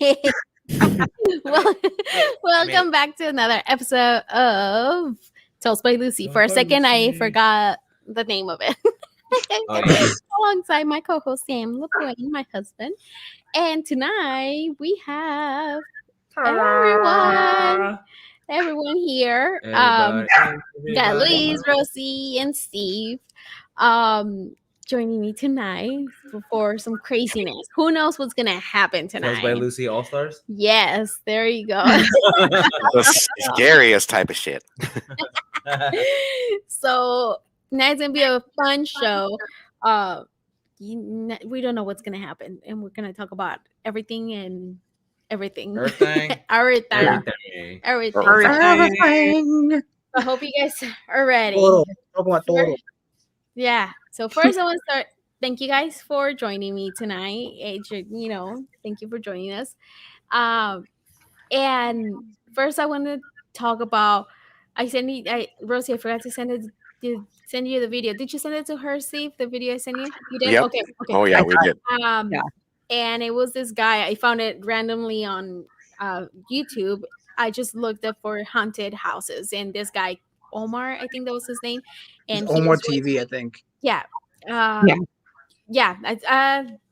well, welcome back to another episode of Toast by Lucy. For a second, I forgot the name of it. Alongside my co-host Sam LaPointe, my husband, and tonight we have everyone here. Got Louise, Rosie, and Steve. Um, Joining me tonight for some craziness. Who knows what's gonna happen tonight? Toast by Lucy All Stars. Yes, there you go. The scariest type of shit. So tonight's gonna be a fun show. We don't know what's gonna happen, and we're gonna talk about everything and everything. everything. I hope you guys are ready. Yeah. So first, I want to start. Thank you guys for joining me tonight. Thank you for joining us. And first, I want to talk about. Rosie, I forgot to send you the video. Did you send it to her, Steve? The video I sent you? You did? Yep. Okay. Oh yeah, we did. And it was this guy. I found it randomly on YouTube. I just looked up for haunted houses, and this guy Omar, I think that was his name, and Omar TV, I think. Yeah. Yeah.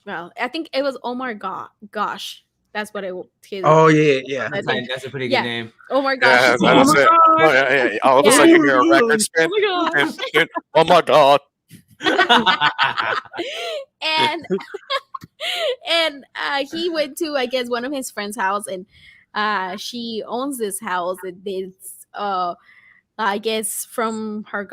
Well, I think it was Omar Gosh. That's what it was. Oh yeah. That's a pretty good name. Omar Gosh. Yeah, that's it. Oh, yeah. All of a sudden you hear a record spin. Oh my god. and he went to, I guess, one of his friend's house, and she owns this house. It's I guess from her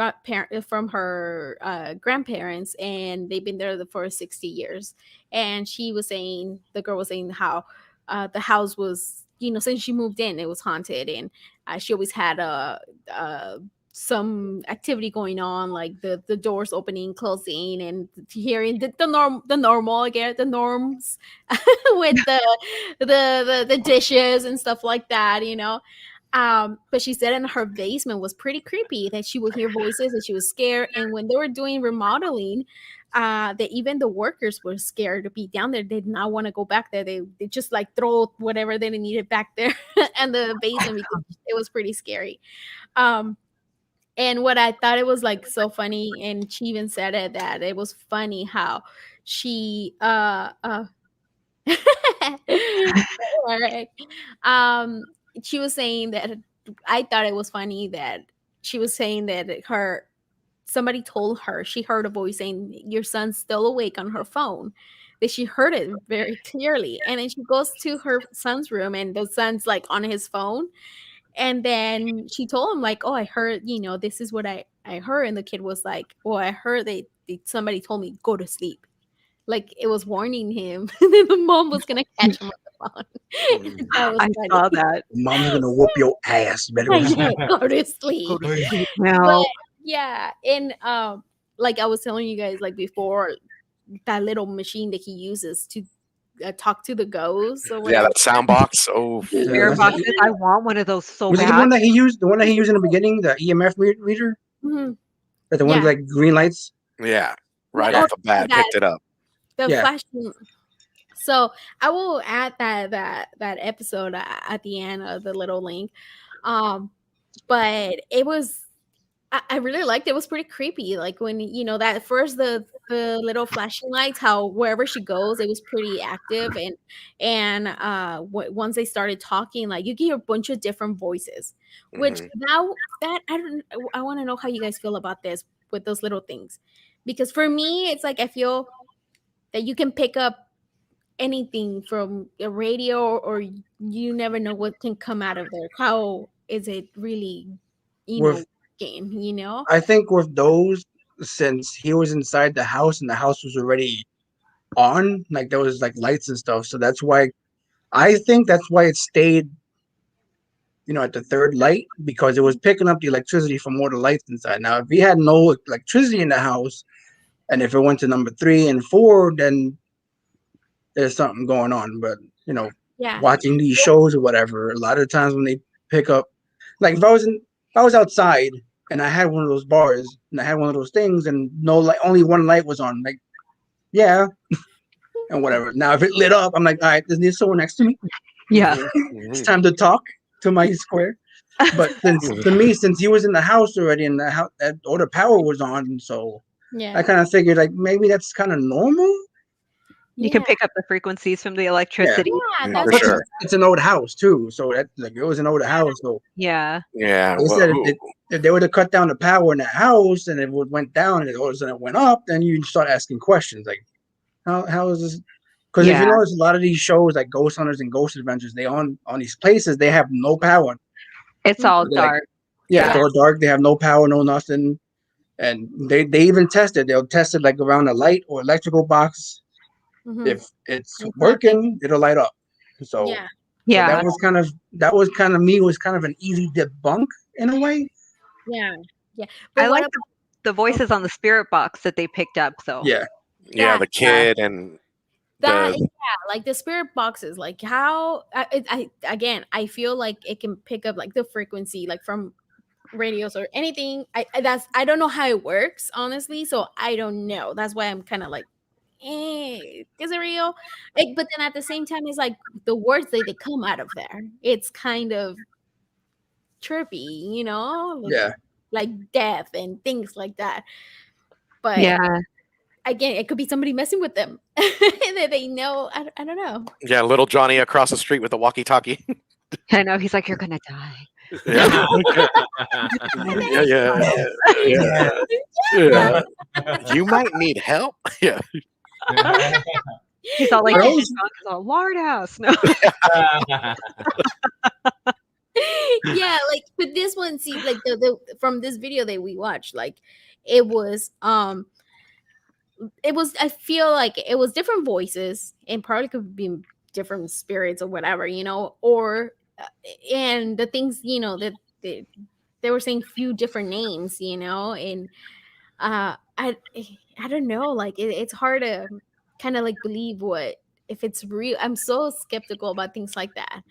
grandparents, and they've been there for 60 years. And the girl was saying how the house was, since she moved in, it was haunted, and she always had some activity going on, like the doors opening, closing, and hearing the normal again, the norms with the dishes and stuff like that, But she said in her basement was pretty creepy, that she would hear voices and she was scared. And when they were doing remodeling, that even the workers were scared to be down there. They did not want to go back there. They just like throw whatever they needed back there and the basement, because it was pretty scary. And what I thought it was like so funny, and she even said it, that it was funny how she she was saying that, I thought it was funny that she was saying that somebody told her she heard a voice saying your son's still awake on her phone, that she heard it very clearly. And then she goes to her son's room, and the son's like on his phone. And then she told him, like, oh, I heard, this is what I heard. And the kid was like, well, I heard somebody told me go to sleep. Like, it was warning him. And then the mom was going to catch him on the phone. I saw that. Mom's going to whoop your ass. Better go to sleep. But, yeah. And like I was telling you guys, like before, that little machine that he uses to talk to the ghosts. Yeah, that sound box. Oh, I want one of those so bad. Was it the one that he used? The one that he used in the beginning, the EMF reader? Mm-hmm. Or the one with like green lights? Yeah, right off the bat, picked it up. The flashing. So I will add that episode at the end of the little link. But it was, I really liked it. It was pretty creepy. Like when, that first, the little flashing lights, how wherever she goes, it was pretty active. And once they started talking, like you hear a bunch of different voices, which now that I want to know how you guys feel about this with those little things. Because for me, it's like, I feel that you can pick up anything from a radio, or you never know what can come out of there. How is it really, I think with those, since he was inside the house and the house was already on, like there was like lights and stuff, so that's why it stayed, at the third light, because it was picking up the electricity from all the lights inside. Now, if he had no electricity in the house, and if it went to number 3 and 4, then there's something going on. But watching these shows or whatever, a lot of times when they pick up, like if I was outside and I had one of those bars and I had one of those things and no light, only one light was on, like, yeah. and whatever. Now, if it lit up, I'm like, all right, there's someone next to me. Yeah. It's time to talk to my square. But since he was in the house already, and the house, all the power was on, so Yeah. I kind of figured like maybe that's kind of normal. You can pick up the frequencies from the electricity. Yeah, For that's Plus, sure. it's an old house too, so that like it was an old house. So Yeah. Yeah. they Well, said if they were to cut down the power in that house and went down and all of a sudden it went up, then you start asking questions like, how is this? Because if you Yeah. notice, a lot of these shows like Ghost Hunters and Ghost Adventures, they on these places they have no power. It's all They're like, dark. yeah, Yeah. it's all dark. They have no power, no nothing. And they even tested. They'll test it like around a light or electrical box. Mhm. If it's It's working, it'll light up. So, Yeah. so Yeah. that was kind of me was kind of an easy debunk in a way. Yeah. Yeah. I But what like the voices on the spirit box that they picked up. So Yeah, yeah, the kid and that the yeah, like the spirit boxes, like how I again, I feel like it can pick up like the frequency, like from radios or anything. I don't know how it works, honestly, so I don't know. That's why I'm kind of like, is it real? Like, but then at the same time, it's like the words they come out of there. It's kind of trippy, yeah. like death and things like that. But yeah. again, it could be somebody messing with them that they know. I don't know. yeah, little Johnny across the street with a walkie-talkie. I know. He's like, you're gonna die. yeah. yeah. Yeah. You might need help. Yeah. He's all like, But Yeah. he's all lard house. No. Yeah, like but this one, see, like the from this video that we watched, like it was I feel like it was different voices and probably could be different spirits or whatever, or and the things, that they were saying few different names, and I don't know, like it's hard to kind of like believe what if it's real. I'm so skeptical about things like that.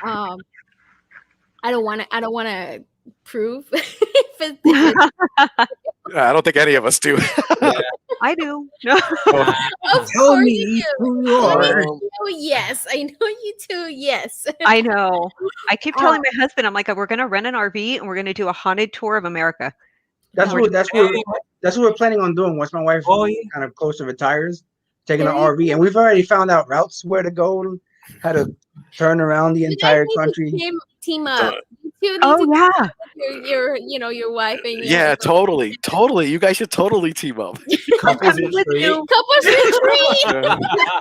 um I don't want to prove if it's I don't think any of us do. I do. No. of Tell course me you do. who you are. Yes, I know you do. Yes. I know. I keep telling my husband, I'm like, we're gonna rent an RV and we're gonna do a haunted tour of America. That's We're what we're planning on doing once my wife yeah. kind of close to retires, taking an Yeah. RV, and we've already found out routes where to go, how to turn around the You guys entire need to country. team up. You two need Oh to yeah. your wife and your yeah, totally. You guys should totally team up. Couples With retreat. you. couples retreat.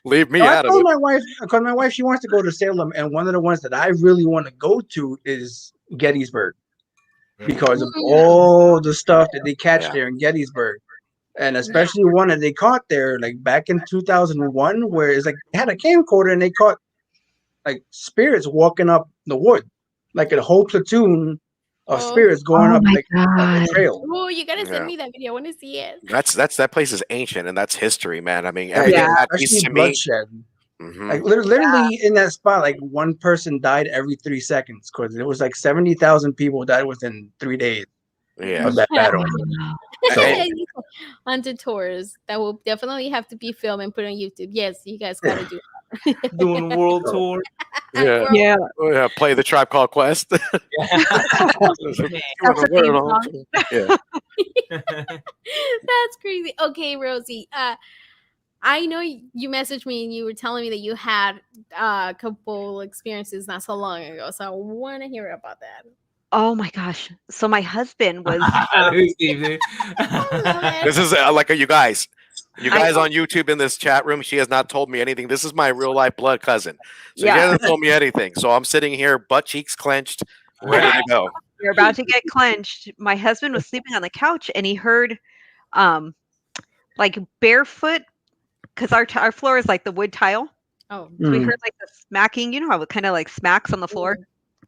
Leave me So I out of told it. my wife, because my wife, she wants to go to Salem, and one of the ones that I really want to go to is Gettysburg because of all the stuff that they catch Yeah. there in Gettysburg. And especially one that they caught there, like back in 2001, where it's like they had a camcorder and they caught like spirits walking up the wood, like a whole platoon of spirits going Oh up my like God. the trail. Oh, you gotta send Yeah. me that video. I want to see it. That place is ancient and that's history, man. I mean, everything Yeah. that needs Especially to me. bloodshed. Mhm. Like literally in that spot, like one person died every 3 seconds because it was like 70,000 people died within 3 days Yeah. of that battle. So Hey. Haunted tours that will definitely have to be filmed and put on YouTube. Yes, you guys gotta do Doing a world tour. Yeah. Yeah. Yeah, play the Tribe Called Quest. That's a theme song. Yeah. That's crazy. Okay, Rosie. I know you messaged me and you were telling me that you had a couple experiences not so long ago. So I want to hear about that. Oh my gosh. So my husband was This is like you guys on YouTube in this chat room. She has not told me anything. This is my real life blood cousin. So she hasn't told me anything. So I'm sitting here, butt cheeks clenched, ready to go. You're about to get clenched. My husband was sleeping on the couch and he heard like barefoot because our floor is like the wood tile. Oh, So we heard like the smacking, you know how it kind of like smacks on the floor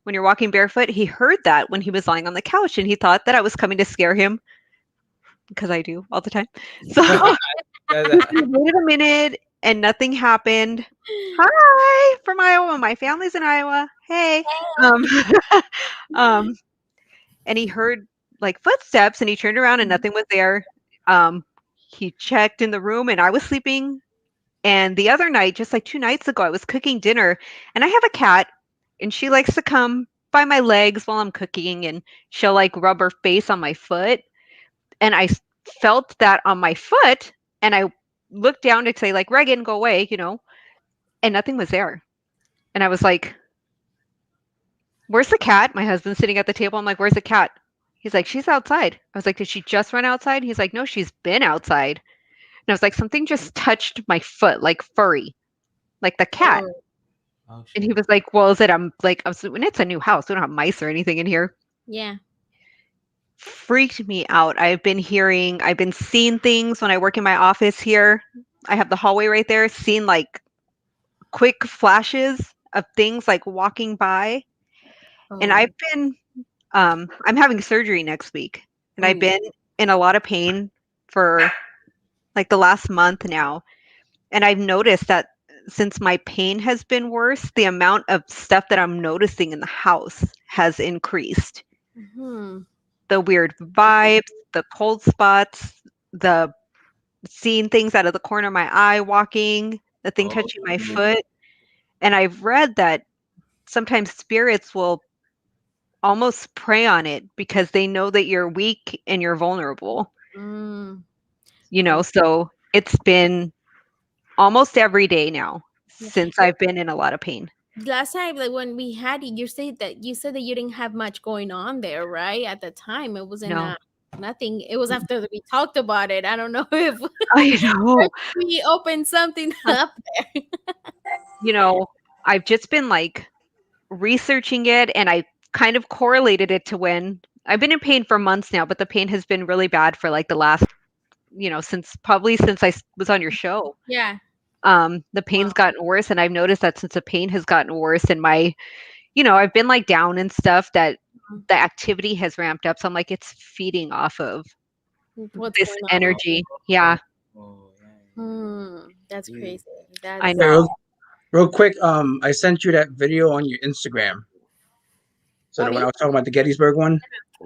when you're walking barefoot. He heard that when he was lying on the couch and he thought that I was coming to scare him because I do all the time. So he waited a minute and nothing happened. Hi from Iowa. My family's in Iowa. Hey. And he heard like footsteps and he turned around and nothing was there. he checked in the room, and I was sleeping. And the other night, just like 2 nights ago, I was cooking dinner, and I have a cat, and she likes to come by my legs while I'm cooking, and she'll like rub her face on my foot. And felt that on my foot, and I looked down to say like, Reagan, go away, and nothing was there. And I was like, where's the cat? My husband's sitting at the table. I'm like, where's the cat? He's like, she's outside. I was like, did she just run outside? He's like, no, she's been outside. And I was like, something just touched my foot, like furry, like the cat. Oh, Oh, And he shit. was like, well, is it? I'm like, when it's a new house, we don't have mice or anything in here. yeah. Freaked me out. I've been seeing things when I work in my office here. I have the hallway right there, seeing like quick flashes of things like walking by. And Oh, I'm having surgery next week. And I've oh, been in a lot of pain for like the last month now. And I've noticed that since my pain has been worse, the amount of stuff that I'm noticing in the house has increased. hmm. The weird vibes, the cold spots, the seeing things out of the corner of my eye, walking, the thing touching my foot. And I've read that sometimes spirits will almost prey on it because they know that you're weak and you're vulnerable, Mm. so it's been almost every day now Yeah. since I've been in a lot of pain. Last time, like when we had it, you said that you didn't have much going on there, right? At the time, it wasn't No. nothing. It was after we talked about it. I don't know if I know. we opened something up there. I've just been like researching it, and I kind of correlated it to when I've been in pain for months now, but the pain has been really bad for like the last, since I was on your show. Yeah. The pain's gotten worse, and I've noticed that since the pain has gotten worse and I've been like down and stuff, that the activity has ramped up. So I'm like, it's feeding off of What's this going on? energy. Yeah, Oh, yeah. That's Mm. crazy. I That's know. Real quick, I sent you that video on your Instagram. So Oh, when me? I was talking about the Gettysburg one.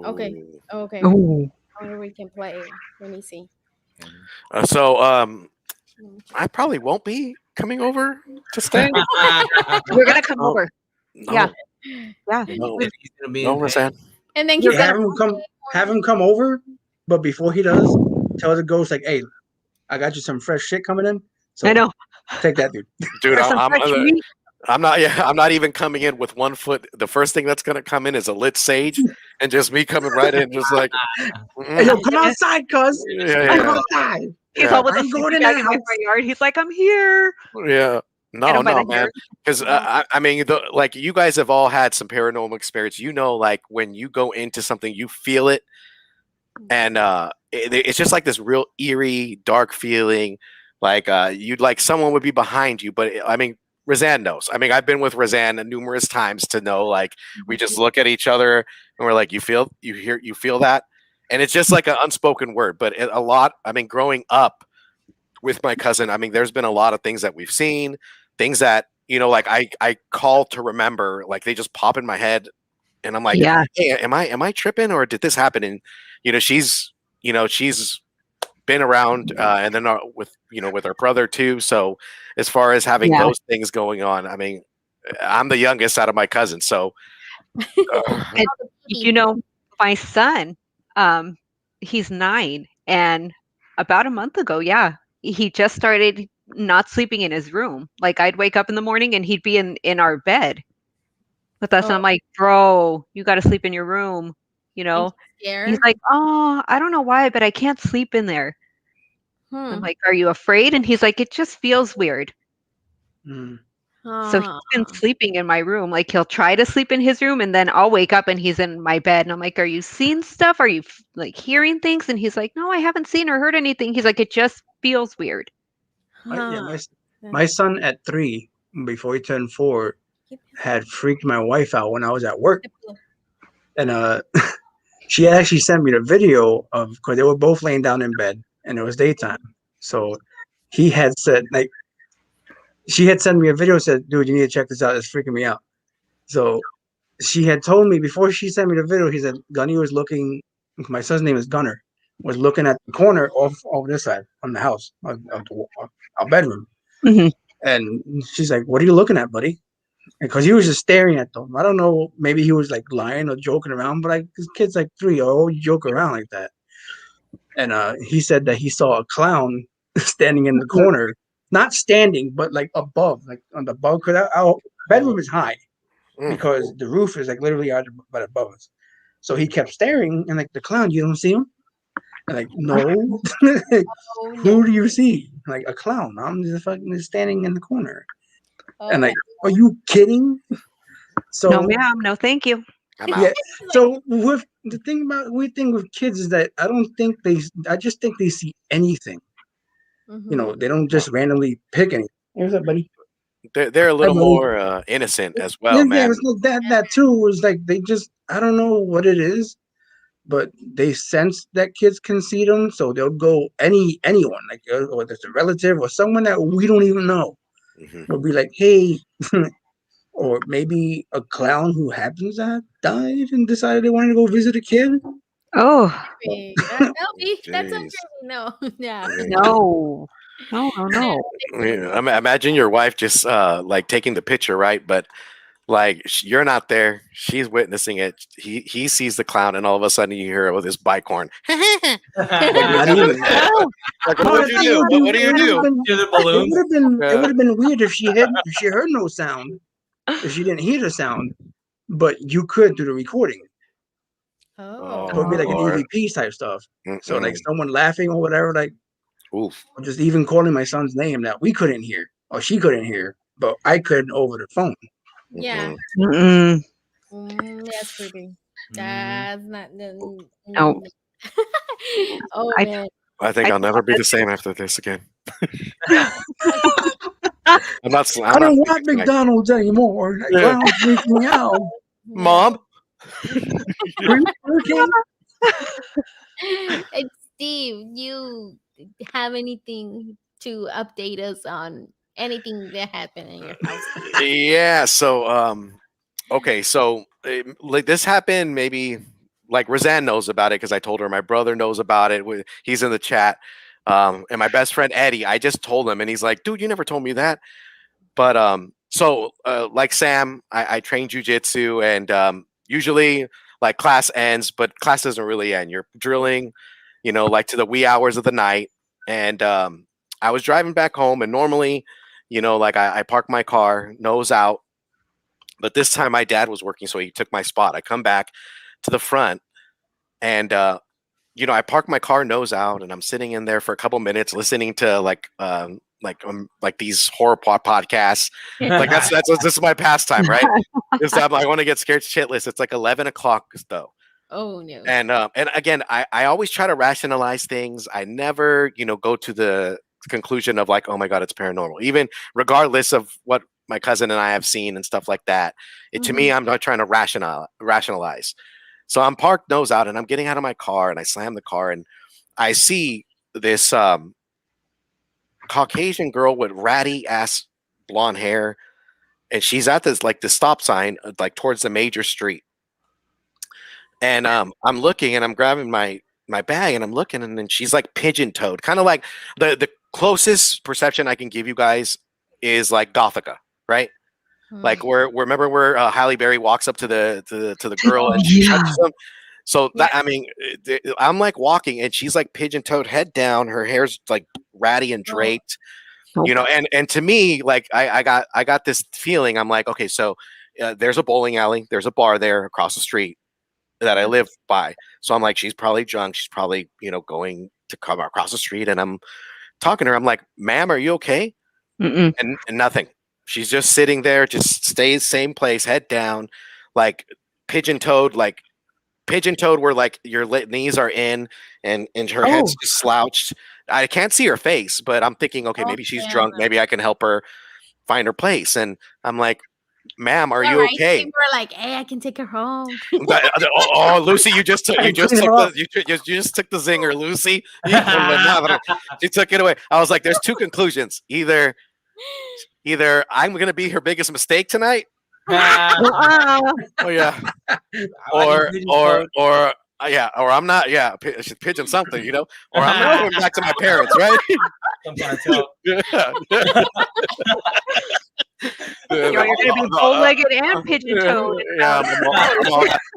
Okay. Ooh. Okay. Ooh. Or we can play. Let me see. So Mm. I probably won't be coming over to stay. We're gonna come Oh, over. no, Yeah. Yeah. no, He's gonna be no, in pain. Roseanne. And then You're he's Have gonna him come over, but before he does, tell the ghost like, "Hey, I got you some fresh shit coming in. So I know. take that, dude." Dude, Or some fresh meat. I'm not. Yeah, I'm not even coming in with one foot. The first thing that's gonna come in is a lit sage, and just me coming right in, just like, Hey, yo, come outside, cuz. yeah, Come yeah, outside. He's yeah, all with I a ain't going sleeping in bag that in my house. front yard. He's like, I'm here. yeah. Get No, him by no, the man. hair. Because I mean, like you guys have all had some paranormal experience. Like when you go into something, you feel it, and it's just like this real eerie, dark feeling. Like you'd like someone would be behind you, but I mean, Roseanne knows. I mean, I've been with Roseanne numerous times to know. Like we just look at each other and we're like, you feel that, and it's just like an unspoken word. But a lot. I mean, growing up with my cousin, I mean, there's been a lot of things that we've seen, things that like I call to remember, like they just pop in my head, and I'm like, Yeah. hey, am I tripping or did this happen? And she's been around, and then with her brother too. So as far as having Yeah. those things going on, I mean, I'm the youngest out of my cousins, so And my son, he's 9, and about a month ago, yeah, he just started not sleeping in his room. Like I'd wake up in the morning and he'd be in our bed with us, and I'm like, bro, you got to sleep in your room. He's like, oh, I don't know why, but I can't sleep in there. I'm like, are you afraid? And he's like, it just feels weird. So he's been sleeping in my room. Like he'll try to sleep in his room, and then I'll wake up and he's in my bed. And I'm like, are you seeing stuff? Are you like hearing things? And he's like, no, I haven't seen or heard anything. He's like, it just feels weird. My son at 3, before he turned 4, had freaked my wife out when I was at work. And she actually sent me the video of, because they were both laying down in bed and it was daytime. So he had said, like, she had sent me a video, said, dude, you need to check this out. It's freaking me out. So she had told me before she sent me the video, he said, Gunny was looking, my son's name is Gunner. was looking at the corner off over this side on the house of our bedroom, Hmm. and she's like, "What are you looking at, buddy?" Because he was just staring at them. I don't know, maybe he was like lying or joking around, but like this kid's like 3, oh, you joke around like that. And he said that he saw a clown standing in the corner, not standing, but like above, like on the above. Because our bedroom is high Mm. because the roof is like literally out right above us. So he kept staring, and like the clown, you don't see him. And like, no, Oh who no. do you see? Like a clown. I'm just fucking standing in the corner. And Oh, like, are you kidding? No, So ma'am. No, thank you. I'm yeah. out. like, So with the thing about weird thing with kids is that I don't think they. I just think they see anything. mm-hmm. They don't just randomly pick anything. Hey, what's up, buddy? They're a Hi, little buddy. more innocent as Yeah, well, yeah. man. It's like that too. Was like they just. I don't know what it is, but they sense that kids can see them, so they'll go anyone, like whether it's a relative or someone that we don't even know. Hmm. Will be like, hey, or maybe a clown who happens to have died and decided they wanted to go visit a kid. Oh, That'll be that's so Jeez. creepy. No, yeah. no. No, no, no. Yeah, imagine your wife just like taking the picture, right? But like you're not there. She's witnessing it. He sees the clown, and all of a sudden you hear it with his bike horn. Like, Not even that. like, No, what the do you thing do? would What do be, you it would have do? been, Hear the it balloons. would have been, it Yeah. would have been weird if she heard no sound, if she didn't hear the sound, but you could do the recording. Oh, So it'd be Oh like an Oh. Lord. EVP type stuff. So like Mm-mm. someone laughing or whatever, like Oof. or just even calling my son's name that we couldn't hear or she couldn't hear, but I could over the phone. yeah. Mm-mm. Mm-mm. That's creepy. Mm. That's not. No. Oh I, man. I think I I'll told never be my the same after this again. husband. I'm not. I I'm not don't sleeping want tonight. McDonald's anymore. That Yeah. clown's freaking me out. Yeah. Mom. Okay. And Steve, you have anything to update us on anything that happened in your house? Yeah. So okay. So like this happened maybe like Roseanne knows about it because I told her. My brother knows about it. He's in the chat. And my best friend Eddie, I just told him, and he's like, "Dude, you never told me that." But so like Sam, I train jujitsu, and usually like class ends, but class doesn't really end. You're drilling, like to the wee hours of the night. And I was driving back home, and normally, like I park my car nose out, but this time my dad was working, so he took my spot. I come back to the front, and I park my car nose out, and I'm sitting in there for a couple minutes listening to like these horror podcasts. Like that's this is my pastime, right? Is I want to get scared shitless. It's like 11 o'clock though, Oh no. and again, I always try to rationalize things. I never go to the conclusion of like, oh my god, it's paranormal, even regardless of what my cousin and I have seen and stuff like that. To me, Mhm. I'm not trying to rationalize. So I'm parked nose out, and I'm getting out of my car, and I slam the car, and I see this Caucasian girl with ratty ass blonde hair, and she's at this like the stop sign, like towards the major street. And I'm looking, and I'm grabbing my bag, and I'm looking, and then she's like pigeon toed, kind of like the closest perception I can give you guys is like Gothica, right? Like where remember where Halle Berry walks up to the girl and Oh, she yeah. touches him. So Yeah. that I mean, I'm like walking and she's like pigeon toed, head down. Her hair's like ratty and Oh. draped, Nope. And to me, like I got this feeling. I'm like, okay, so there's a bowling alley, there's a bar there across the street that I live by. So I'm like, she's probably drunk. She's probably going to come across the street, and I'm talking to her. I'm like, ma'am, are you okay? Mm-mm. And nothing. She's just sitting there, just stays same place, head down, like pigeon toed, where like your knees are in, and her head's Oh, just slouched. I can't see her face, but I'm thinking, okay, Oh maybe she's hell drunk. no. Maybe I can help her find her place. And I'm like, ma'am, are All you right. okay? People are like, hey, I can take her home. Lucy, you just took I you can just clean took her the up. you just took the zinger, Lucy. Hijo de madre. She took it away. I was like, there's two conclusions. Either I'm gonna be her biggest mistake tonight. uh-uh. Oh yeah. I like your pigeon toed. Or yeah, or I'm not. Yeah, she's pitching something, or I'm not going back to my parents, right? Some kind of tell. Yeah. You're going to be bow-legged and pigeon-toed. Yeah,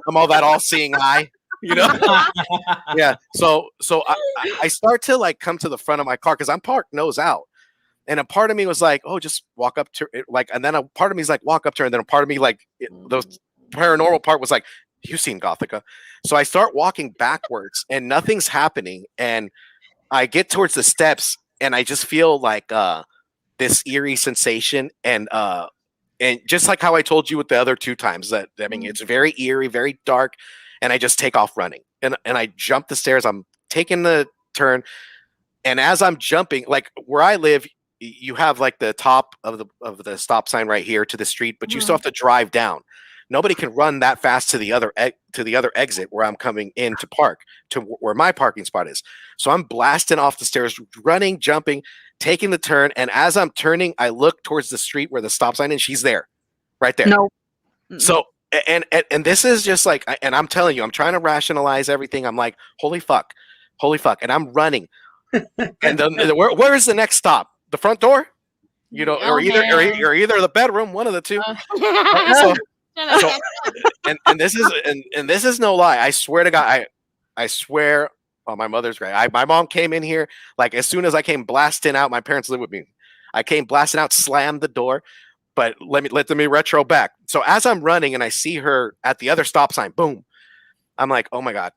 I'm all that all-seeing eye, Yeah. So I start to like come to the front of my car because I'm parked nose out, and a part of me was like, oh, just walk up to it, like, and then a part of me is like, walk up to her, and then a part of me like those paranormal part was like, you've seen Gothica. So I start walking backwards, and nothing's happening, and I get towards the steps, and I just feel like this eerie sensation, and just like how I told you with the other 2 times, that I mean, it's very eerie, very dark, and I just take off running, and I jump the stairs. I'm taking the turn, and as I'm jumping, like where I live, you have like the top of the stop sign right here to the street, but you still have to drive down. Nobody can run that fast to the other exit where I'm coming in to park, to where my parking spot is. So I'm blasting off the stairs, running, jumping, taking the turn, and as I'm turning, I look towards the street where the stop sign is. She's there, right there. No. So and this is just like, and I'm telling you, I'm trying to rationalize everything. I'm like, holy fuck, and I'm running, and then where is the next stop? The front door, or either the bedroom, one of the two. So and this is no lie. I swear to God, I swear on my mother's grave. My mom came in here like as soon as I came blasting out. My parents live with me. I came blasting out, slammed the door. But let me retro back. So as I'm running and I see her at the other stop sign, boom, I'm like, oh my God.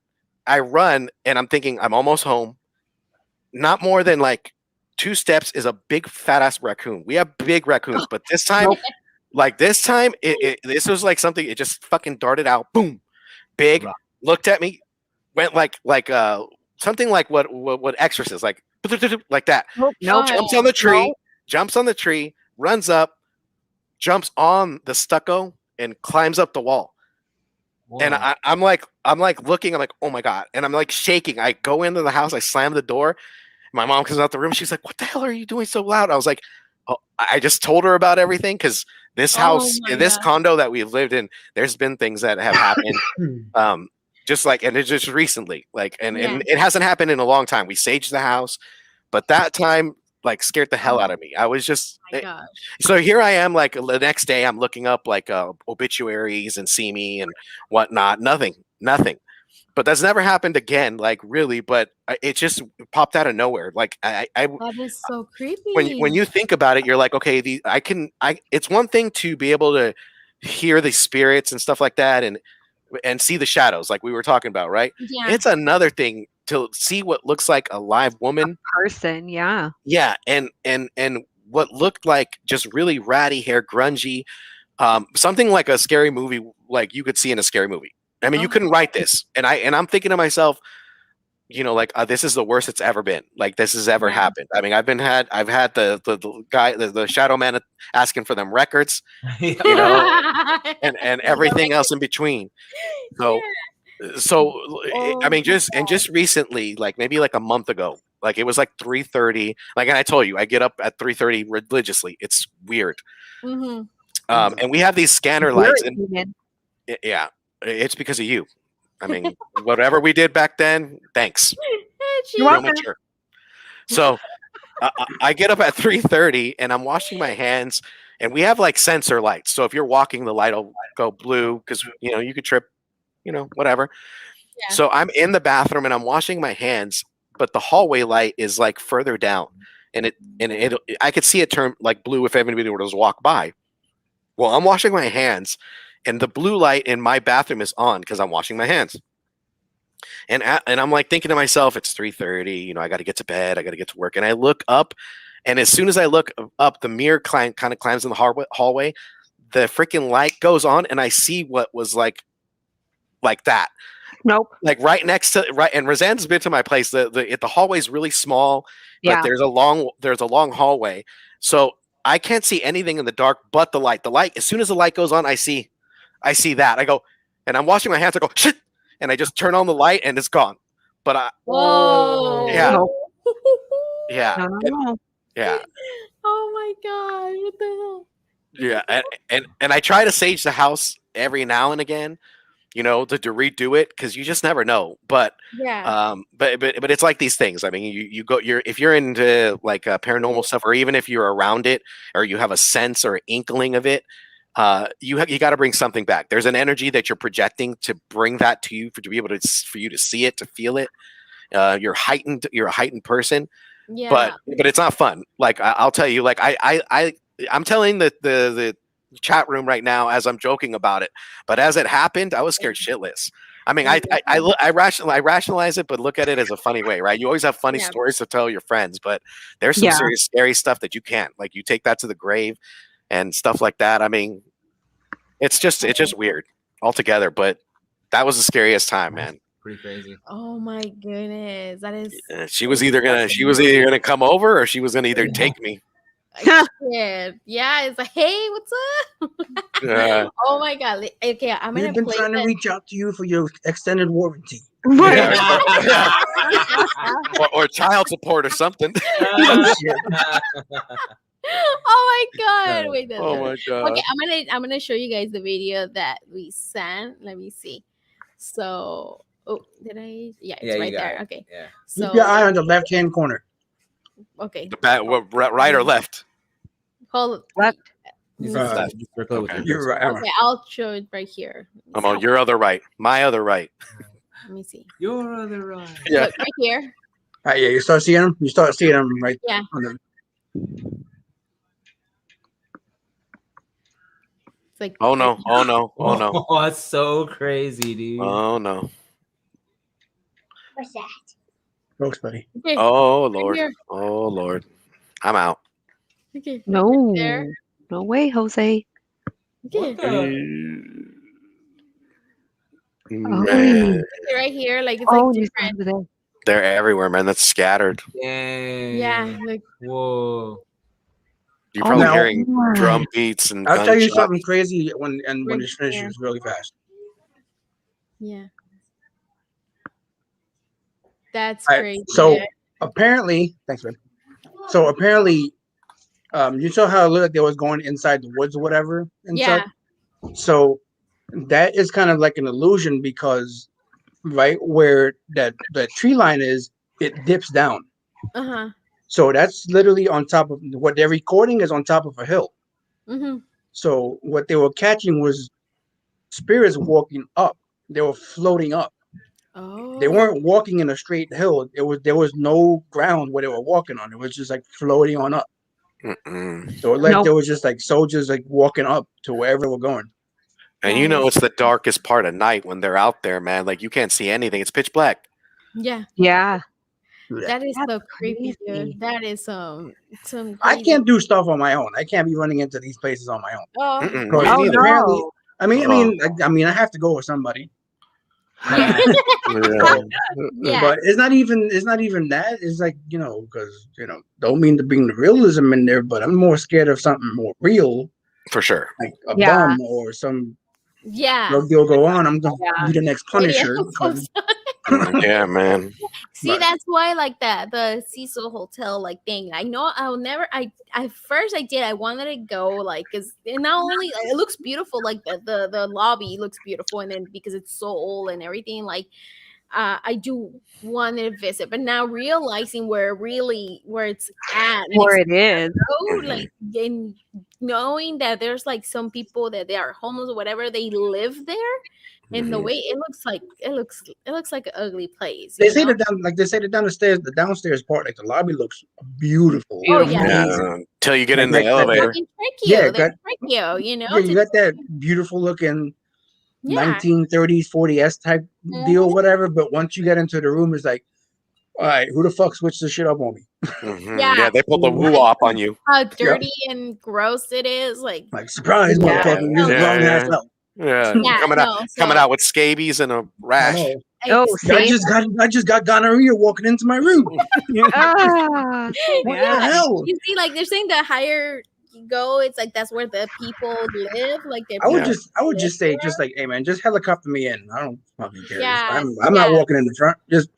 I run and I'm thinking I'm almost home. Not more than like 2 steps is a big fat ass raccoon. We have big raccoons, but this time, this was like something. It just fucking darted out, boom, big, looked at me, went like something like what Exorcist, like that. Nope. Jumps on the tree, runs up, jumps on the stucco, and climbs up the wall. Whoa. And I'm like looking, I'm like, oh my God, and I'm like shaking. I go into the house, I slam the door. My mom comes out the room. She's like, what the hell are you doing so loud? I was like, oh, I just told her about everything because this house, in this condo that we've lived in, there's been things that have happened. Just like, and it's just recently, like, and it hasn't happened in a long time. We saged the house, but that time like scared the hell out of me. I was just, so here I am, like the next day I'm looking up like obituaries and see me and whatnot. Nothing. But that's never happened again, like really. But it just popped out of nowhere. Like that is so creepy. When you think about it, you're like, okay, it's one thing to be able to hear the spirits and stuff like that, and see the shadows, like we were talking about, right? Yeah. It's another thing to see what looks like a live woman, person, yeah, and what looked like just really ratty hair, grungy, something like a scary movie, like you could see in a scary movie. I mean, you couldn't write this, and I'm thinking to myself, like this is the worst it's ever been. Like this has ever happened. I mean, I've had the guy, the shadow man asking for them records, and everything else in between. So I mean, just recently, like maybe like a month ago, like it was like 3:30. Like, and I told you, I get up at 3:30 religiously. It's weird. Mm-hmm. And we have these scanner lights, and yeah. It's because of you. I mean, whatever we did back then, thanks. Real mature. So I get up at 3:30 and I'm washing my hands, and we have like sensor lights. So if you're walking, the light will go blue because you could trip, whatever. Yeah. So I'm in the bathroom and I'm washing my hands, but the hallway light is like further down, and I could see it turn like blue if anybody were to walk by. Well, I'm washing my hands, and the blue light in my bathroom is on because I'm washing my hands. And I'm like thinking to myself, it's 3:30, I got to get to bed. I got to get to work. And I look up, and as soon as I look up, the mirror kind of climbs in the hallway. The freaking light goes on, and I see what was like that. Nope. Like right next to, right. And Roseanne's been to my place. The hallway is really small, but there's a long hallway. So I can't see anything in the dark but the light. The light, as soon as the light goes on, I see that. I go, and I'm washing my hands. I go, shit. And I just turn on the light and it's gone. But whoa. Yeah. Yeah. No. Yeah. Oh my God. What the hell? Yeah. And I try to sage the house every now and again, you know, to redo it because you just never know. But Yeah. but it's like these things. I mean, if you're into like paranormal stuff, or even if you're around it, or you have a sense or inkling of it, you got to bring something back. There's an energy that you're projecting to bring that to you to be able to for you to see it, to feel it. You're a heightened person, but Yeah. it's not fun. Like I'll tell you, like I'm telling the chat room right now as I'm joking about it, but as it happened, I was scared shitless. I mean, I rationalize it, but look at it as a funny way, right? You always have funny Yeah. stories to tell your friends, but there's some Yeah. serious scary stuff that you can't. Like you take that to the grave and stuff like that. I mean, it's just weird altogether. But that was the scariest time, man. Pretty crazy. Oh my goodness, that is. She was either gonna come over, or she was gonna either take me. Shit. Yeah, it's like, hey, what's up? Oh my god. Okay, I'm We've gonna been play trying to reach out to you for your extended warranty. Right. or child support or something. Oh, shit. Oh my god. Wait, no, Oh no. my god. Okay, I'm gonna show you guys the video that we sent. Let me see. So, oh, did I? Yeah, it's Yeah, you right got there. it. Okay. Yeah. So, Keep your eye on the left-hand corner. okay. The back, right or left? Hold. Left. Let me Just, see. Left. just circle with Okay. your You're right. cursor. Okay, I'll show it right here. I'm on your other right. My other right. Let me see. Your other right. Yeah. Look, right here. All right, yeah, you start seeing them. You start seeing them right. Yeah. On the, It's like. Oh no. Oh no. Oh no. Oh, that's so crazy, dude. Oh no. What's that? folks, buddy. Okay. Oh Right Lord. here. Oh Lord. I'm out. Okay. No. There. No way, Jose. Okay. What the? Man, Right here, like it's Oh, like there's different. over there. they're everywhere, man. That's scattered. Dang. Yeah. Like, Whoa. You're Oh, probably Now- hearing my. drum beats and I'll tell you gunshots. something crazy when Right it's finished. here. It's really fast. yeah. That's All right, crazy. so apparently, thanks, man. So apparently, you saw how it looked like they was going inside the woods or whatever and Yeah. stuff. So that is kind of like an illusion because right where that tree line is, it dips down. Uh-huh. So that's literally on top of what they're recording is on top of a hill. Mm-hmm. So what they were catching was spirits walking up. They were floating up. Oh. They weren't walking in a straight hill. There was no ground where they were walking on. It was just like floating on up. Mm-mm. So it like Nope. there was just like soldiers like walking up to wherever they were going. And you That know is- it's the darkest part of night when they're out there, man. Like you can't see anything. It's pitch black. Yeah. Yeah. That is That's so creepy, crazy. dude. That is some I crazy. can't do stuff on my own. I can't be running into these places on my own. Oh. Mm-mm. Because Me Oh neither. apparently, no. I mean, I have to go with somebody. Yeah. Yeah. Yeah. But it's not even that. It's like because don't mean to bring the realism in there, but I'm more scared of something more real, For sure. like a Yeah. bomb or some Yeah. drug deal go on. I'm gonna Yeah. be the next Punisher. Yeah, man. See, But- that's why like the Cecil Hotel like thing. I know I'll never. I first I did. I wanted to go like because not only it looks beautiful, like the lobby looks beautiful, and then because it's so old and everything, like I do want to visit. But now realizing where it's at, and Where it is. like in knowing that there's like some people that they are homeless or whatever, they live there. And the Mhm. way it looks like an ugly place. They you say know? the downstairs part, like the lobby looks beautiful. Oh, yeah. amazing. Yeah, until you get in Like the that- elevator. Fucking trick Yeah, you. They trick you, you know? Yeah, you to- got that beautiful looking yeah. 1930s 40s type deal, Mhm. whatever. But once you get into the room, it's like, all right, who the fuck switched this shit up on me? Mhm. Yeah. Yeah, they pull the woo op on you. How dirty and gross it is. Like, Like, surprise, Yeah. motherfucker, you're Yeah, wrong ass yeah. out. Yeah, yeah, coming no, out with scabies and a I rash. know. Oh, I same. just got gonorrhea walking into my room. Ah, What yeah. the hell? You see, like they're saying the higher you go, it's like that's where the people live. Like they I would Yeah. just say, just like, hey man, just helicopter me in. I don't fucking care. Yeah, I'm not yeah. walking in the front. Just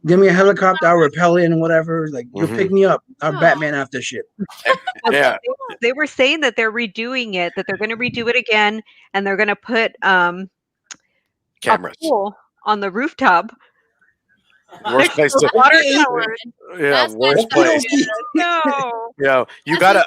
give me a helicopter. I'll repel in and whatever. Like you'll pick me up. I'm Oh. Batman after shit. Well, Yeah. they were saying that they're redoing it, that they're going to redo it again, and they're going to put cameras. pool on the rooftop. Worst place to. Water Okay. tower. Yeah, That's worst not place. No. Yeah, you That's gotta.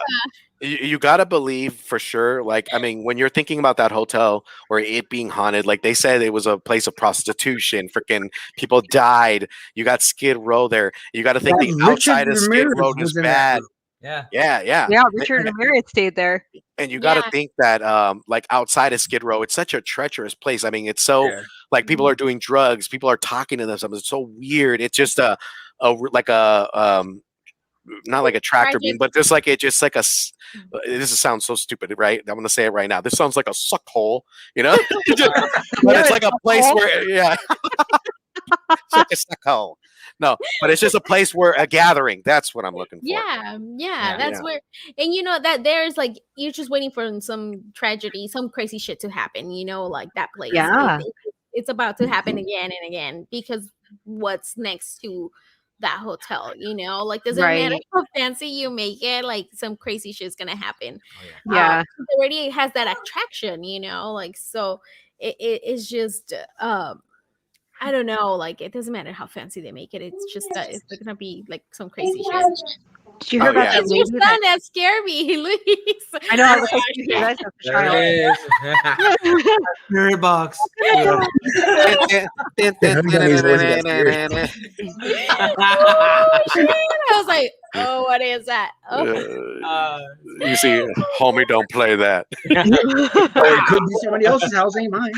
just You gotta believe for sure. Like, I mean, when you're thinking about that hotel or it being haunted, like they said it was a place of prostitution, freaking people died. You got Skid Row there. You got to think the That Richard outside of Skid Ramirez Row is was in that bad. group. Yeah. Yeah, yeah. Yeah, Richard Ramirez stayed there. And you got to Yeah. think that, like outside of Skid Row, it's such a treacherous place. I mean, it's so Yeah. like people are doing drugs, people are talking to themselves. It's so weird. It's just like not like a tractor beam, tragic. but just like this sounds so stupid, right? I'm gonna say it right now. This sounds like a suck hole, you know? But it's like a place where, yeah, it's like a suck hole. No, but it's just a place where a gathering. That's what I'm looking for. Yeah, that's Yeah. where, and you know that there's like you're just waiting for some tragedy, some crazy shit to happen. You know, like that place. Yeah. It's about to happen again and again because what's next to that hotel? You know, like doesn't matter Right. how fancy you make it, like some crazy shit's gonna happen. Oh, yeah. Yeah. It already has that attraction. You know, like so it's just I don't know, like it doesn't matter how fancy they make it. It's just that it's gonna be like some crazy shit. Did you hear Oh, about yeah. that It's your lady? son that scared me, Luis. I know. I was like, "Did you hear that? That's a There child." it is. Spirit box. Oh, shit. I was like, oh, what is that? Oh, You see, homie, don't play that. Or it could be somebody else's house, ain't mine.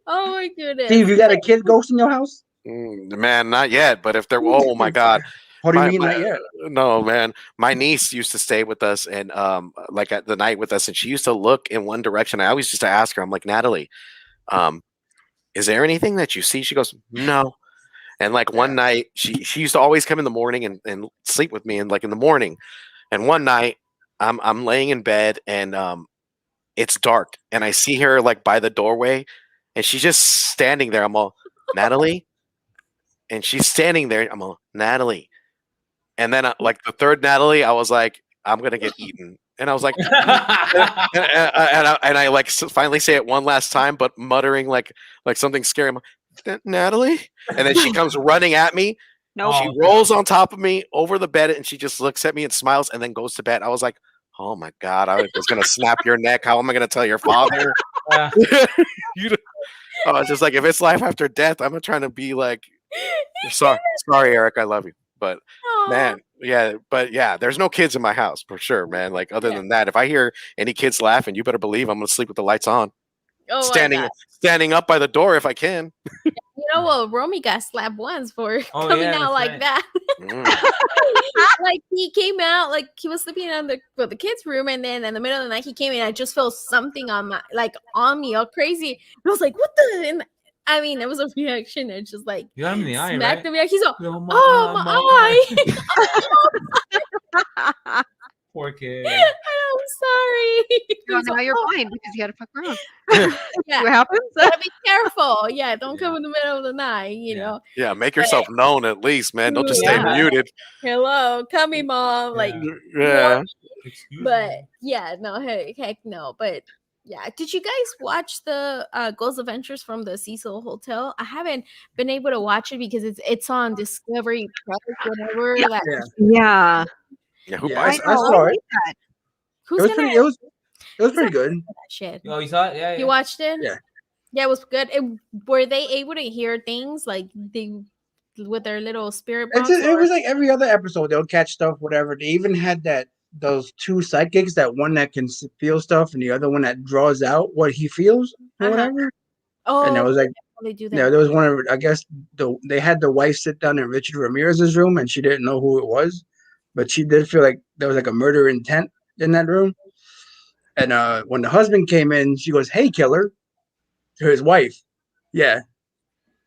oh my goodness. Steve, you got a kid ghost in your house? Man, not yet. But if they're, oh my god, What do you My- mean my- not yet? no, man. My niece used to stay with us and like at the night with us, and she used to look in one direction. I always used to ask her, I'm like, Natalie, is there anything that you see? She goes, no. And like one night, she used to always come in the morning and sleep with me, and like in the morning. And one night, I'm laying in bed and it's dark, and I see her like by the doorway, and she's just standing there. I'm all, Natalie, and she's standing there. I'm all, Natalie. And then, like the third Natalie, I was like, I'm gonna get eaten. And I was like, and I like finally say it one last time, but muttering like something scary. I'm like, Natalie, and then she comes running at me. Nope. She rolls on top of me over the bed, and she just looks at me and smiles, and then goes to bed. I was like, oh my god, I was gonna snap your neck. How am I gonna tell your father? You don't- I was just like, if it's life after death, I'm not trying to be like, sorry, Eric, I love you, but. Aw. Man, yeah, there's no kids in my house for sure, man. Like other than that, if I hear any kids laughing, you better believe I'm gonna sleep with the lights on, Oh my standing God. standing up by the door if I can. You know what? Romy got slapped once for Oh, coming yeah, out that's like right. that. Mm. Like he came out, like he was sleeping in the kids' room, and then in the middle of the night he came in. I just felt something on me, all crazy. And I was like, "What the?" And I mean, it was a reaction. It's just like You got him in the eye, smacked right? him. He's like, Yo, "Oh my eye!" Poor kid. I'm sorry. So He's now like, you're "Oh." blind because you had to fuck around. Yeah. What happens? Gotta be careful. Yeah, don't come Yeah. in the middle of the night. You Yeah. know. Yeah, make yourself known at least, man. Don't just stay Yeah. muted. Hello, come here, mom. Like, Yeah. Excuse but me. yeah, no, heck no. But yeah, did you guys watch the Ghost Adventures from the Cecil Hotel? I haven't been able to watch it because it's on Discovery Plus, whatever. Yeah. That Yeah. Yeah. Yeah, who Yeah, buys I I that? know. saw I it. hate that. who's It was gonna pretty. It was who's pretty gonna good. do that shit? Oh, you saw it? Yeah, yeah. You watched it? Yeah. Yeah, it was good. Were they able to hear things like they with their little spirit box? It was like every other episode. They'll catch stuff, whatever. They even had those two psychics. That one that can feel stuff, and the other one that draws out what he feels or Uh-huh. whatever. Oh, And it was like, they do that. yeah, there was one of, I guess they had the wife sit down in Richard Ramirez's room, and she didn't know who it was, but she did feel like there was like a murder intent in that room. And when the husband came in, she goes, "Hey, killer," to his wife. Yeah.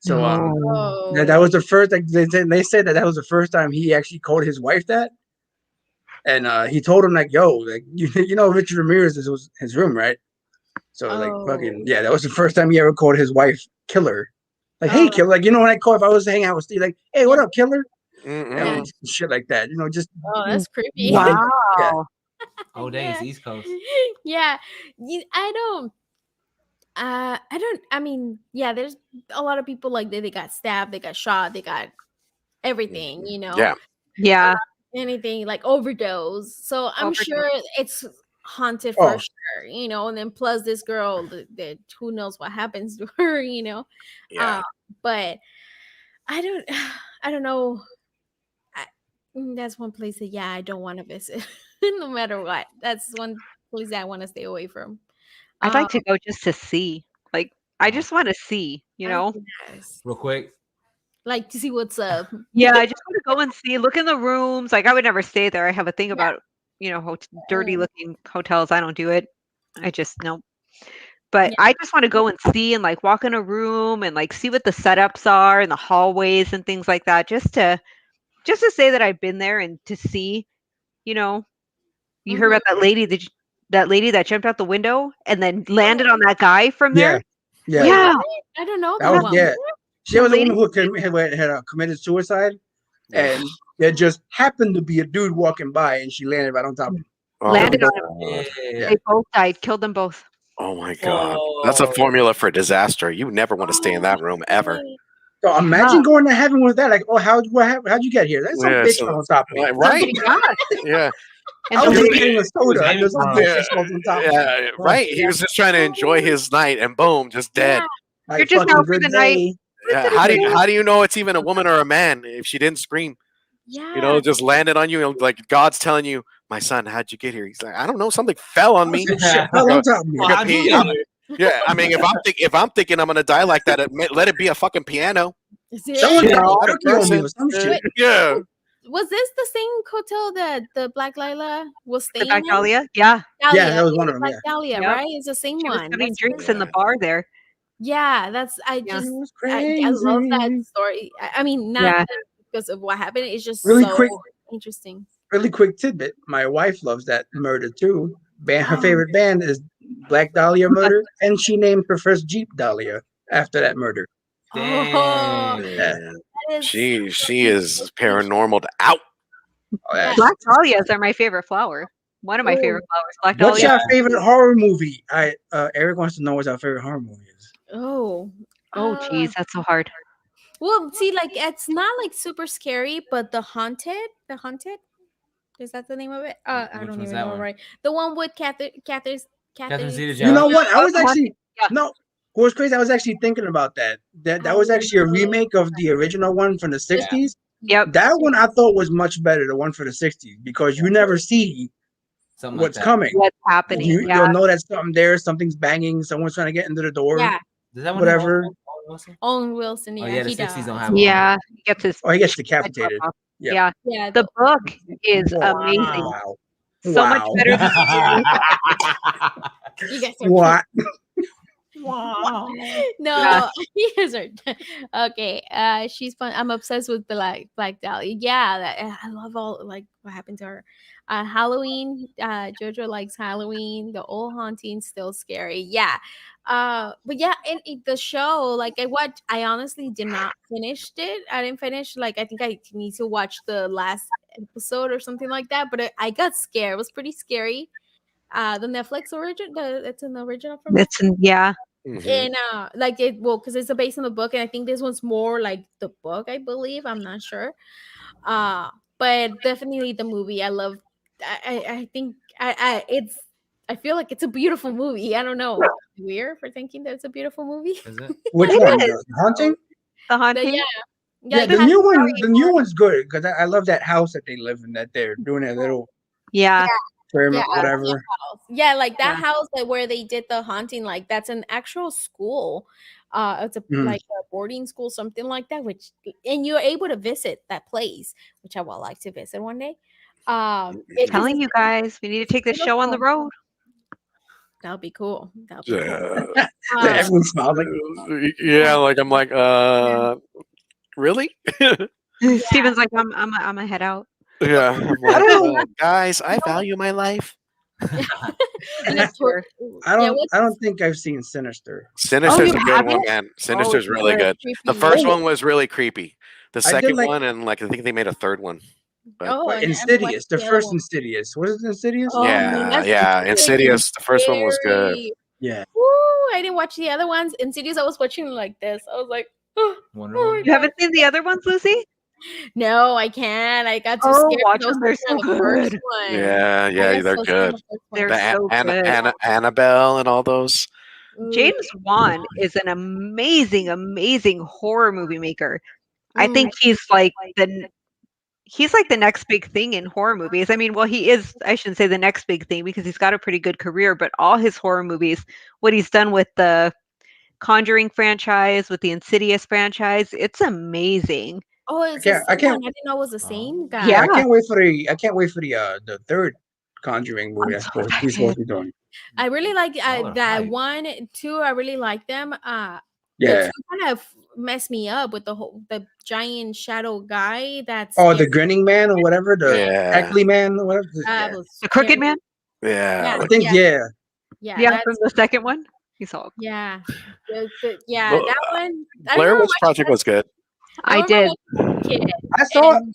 So Oh. that was the first. Like, they said that was the first time he actually called his wife that. And he told him like, "Yo, like you know, Richard Ramirez was his room, right?" So like, fucking yeah, that was the first time he ever called his wife killer. Like, hey, Oh. killer. Like, you know, when I call, if I was hanging out with Steve, like, hey, what up, killer? Mm-mm. Shit like that. You know, just Oh, that's creepy. Wow. Oh, dang, it's East Coast. Yeah, I I don't. I mean, yeah. There's a lot of people like they got stabbed, they got shot, they got everything. You know, Yeah. Yeah. anything like overdose. So I'm Overdose. sure it's haunted Oh. for sure. You know, and then plus this girl, that who knows what happens to her. You know, Yeah. but I don't. I don't know. That's one place that I don't want to visit, no matter what. That's one place that I want to stay away from. I'd like to go just to see. Like, I just want to see, I know? guess. Real quick. Like to see what's up. Yeah, I just want to go and see, look in the rooms. Like, I would never stay there. I have a thing about, dirty looking hotels. I don't do it. I just, no. But Yeah. I just want to go and see and like walk in a room and like see what the setups are and the hallways and things like that. Just to say that I've been there and to see, you know, you heard about that lady that jumped out the window and then landed on that guy from there. Yeah. Yeah. I don't know That that was one. She The was the lady- woman who had committed suicide, Yeah. and there just happened to be a dude walking by, and she landed right on top of him. Oh, Landed on God. Yeah. They both died, killed them both. Oh my God. That's a formula for disaster. You never want to stay in that room ever. So imagine going to heaven with that. Like, oh, how'd you get here? There's some Yeah, bitch so- on top of me. Right? Yeah. Yeah. And I the was just lady- getting a soda, and there's some Yeah. bitch just on top of me. Yeah, right. He was just trying to enjoy his night, and boom, just dead. Like, You're just fucking out for good the night. day. Yeah. How do you know it's even a woman or a man if she didn't scream? Yeah. You know, just landed on you, and like God's telling you, "My son, how'd you get here?" He's like, "I don't know, something fell on me." Some shit fell on top of me. Like a yeah, I mean, if I'm thinking I'm gonna die like that, let it be a fucking piano. Someone Yeah. got Let it turkey on me person. or some shit. Yeah. Was this the same hotel that the Black Lila was The staying Black in? Dahlia? Yeah. Yeah, that was one of them, Black yeah. Dahlia, Yep. right? It's the same She was one. having That's drinks crazy. in the bar there. Yeah, that's I Yeah. just It was I love that crazy. story. I mean, not Yeah. because of what happened. It's just Really so quick. interesting. Really quick tidbit. My wife loves that murder too. Her Oh. favorite band is Black Dahlia Murder, and she named her first Jeep Dahlia after that murder. Oh, Yeah. that is She is paranormal out. Oh, yeah. Black Dahlias are my favorite flower. One of my Ooh. favorite flowers. Black What's Dahlia. your favorite horror movie? Eric wants to know what our favorite horror movie is. Oh. Oh, geez, that's so hard. Well, see, like it's not like super scary, but the haunted, is that the name of it? I Which don't one's even that know, one? right? The one with Catherine Catherine Zeta-Jones? You know what? I was Yeah. actually Yeah. no. What was crazy? I was actually thinking about that. That was actually a remake of the original one from the '60s. Yep. That one I thought was much better, the one for the '60s, because you never see Something what's like that. coming. What's happening? You'll know that something there, something's banging, someone's trying to get into the door. Yeah, Does that one Whatever. have Owen Wilson? Owen Wilson. Oh, Yeah, yeah, the he 60s don't dies. have Yeah. He gets his Oh, he gets decapitated. Yeah. Yeah. Yeah, The book is Wow. amazing. Wow. So much Wow. better than the series. you guys are What? Wow. No, Yeah. you guys are okay. She's fun. I'm obsessed with Black Dahlia. Yeah, I love all like what happened to her. Halloween. Jojo likes Halloween. The old haunting still scary. Yeah. But yeah, in the show, like I honestly did not finish it. I didn't finish. Like I think I need to watch the last episode or something like that. But I got scared. It was pretty scary. The Netflix original. It's an original from It's yeah. Mhm. and like it because it's based on the book, and I think this one's more like the book, I believe. I'm not sure. But definitely the movie. I love. I think I feel like it's a beautiful movie. I don't know. Weird for thinking that it's a beautiful movie. Is it? Which It one? is. The Haunting? The But haunting. yeah, Yeah, it the has new one. story. The new one's good because I love that house that they live in. That they're doing a little Yeah. experiment, Yeah. whatever. Yeah, like that Yeah. house where they did the haunting, like that's an actual school. It's like a boarding school, something like that. And you're able to visit that place, which I would like to visit one day. Telling you guys, we need to take this show on the road. That'll be cool. That'll be cool. Yeah. Everyone smiles like, Yeah, like I'm like, really? Steven's like, I'm gonna head out. Yeah. I'm like, guys, I value my life. And it's Sinister. I don't think I've seen Sinister. Sinister's you a good one, haven't? man. Sinister's it's really good. creepy. The first Oh. one was really creepy. The I did second like- one, and like I think they made a third one. But Oh, and Insidious, the what's other first one? Insidious. What is it, Insidious? Oh, man, yeah, that's yeah. scary. Insidious, the first one was good. Scary. Yeah. Woo, I didn't watch the other ones. Insidious, I was watching like this. I was like, oh, Wonder oh my Woman. You God. haven't seen the other ones, Lucy? No, I can't. I got too Oh, scared. watch I was them. They're watching so the first good. one. Yeah, I yeah, got they're so scared good. the first one. They're so good. Annabelle and all those. Ooh, James Wan is an amazing, amazing horror movie maker. I mm, think he's like the next big thing in horror movies. I mean, well, he is, I shouldn't say the next big thing because he's got a pretty good career, but all his horror movies, what he's done with the Conjuring franchise, with the Insidious franchise, it's amazing. Oh, I it's the can't. I same can't. one. I didn't know it was the same guy. Yeah, Yeah. I can't wait for the. I can't wait for the third Conjuring movie. I'm That's so supposed he's supposed to be doing. I really like Oh, that hype. 1, 2. I really like them. The Yeah. 2 kind of messed me up with the giant shadow guy. That's Oh, the grinning man or whatever, the Yeah, Ackley man or whatever. that Yeah. was The Crooked scary. Man? yeah. I think yeah. Yeah, That's from the second one. He's all yeah. Well, That one. I Blair remember Witch Project was good. I did. watching as a kid.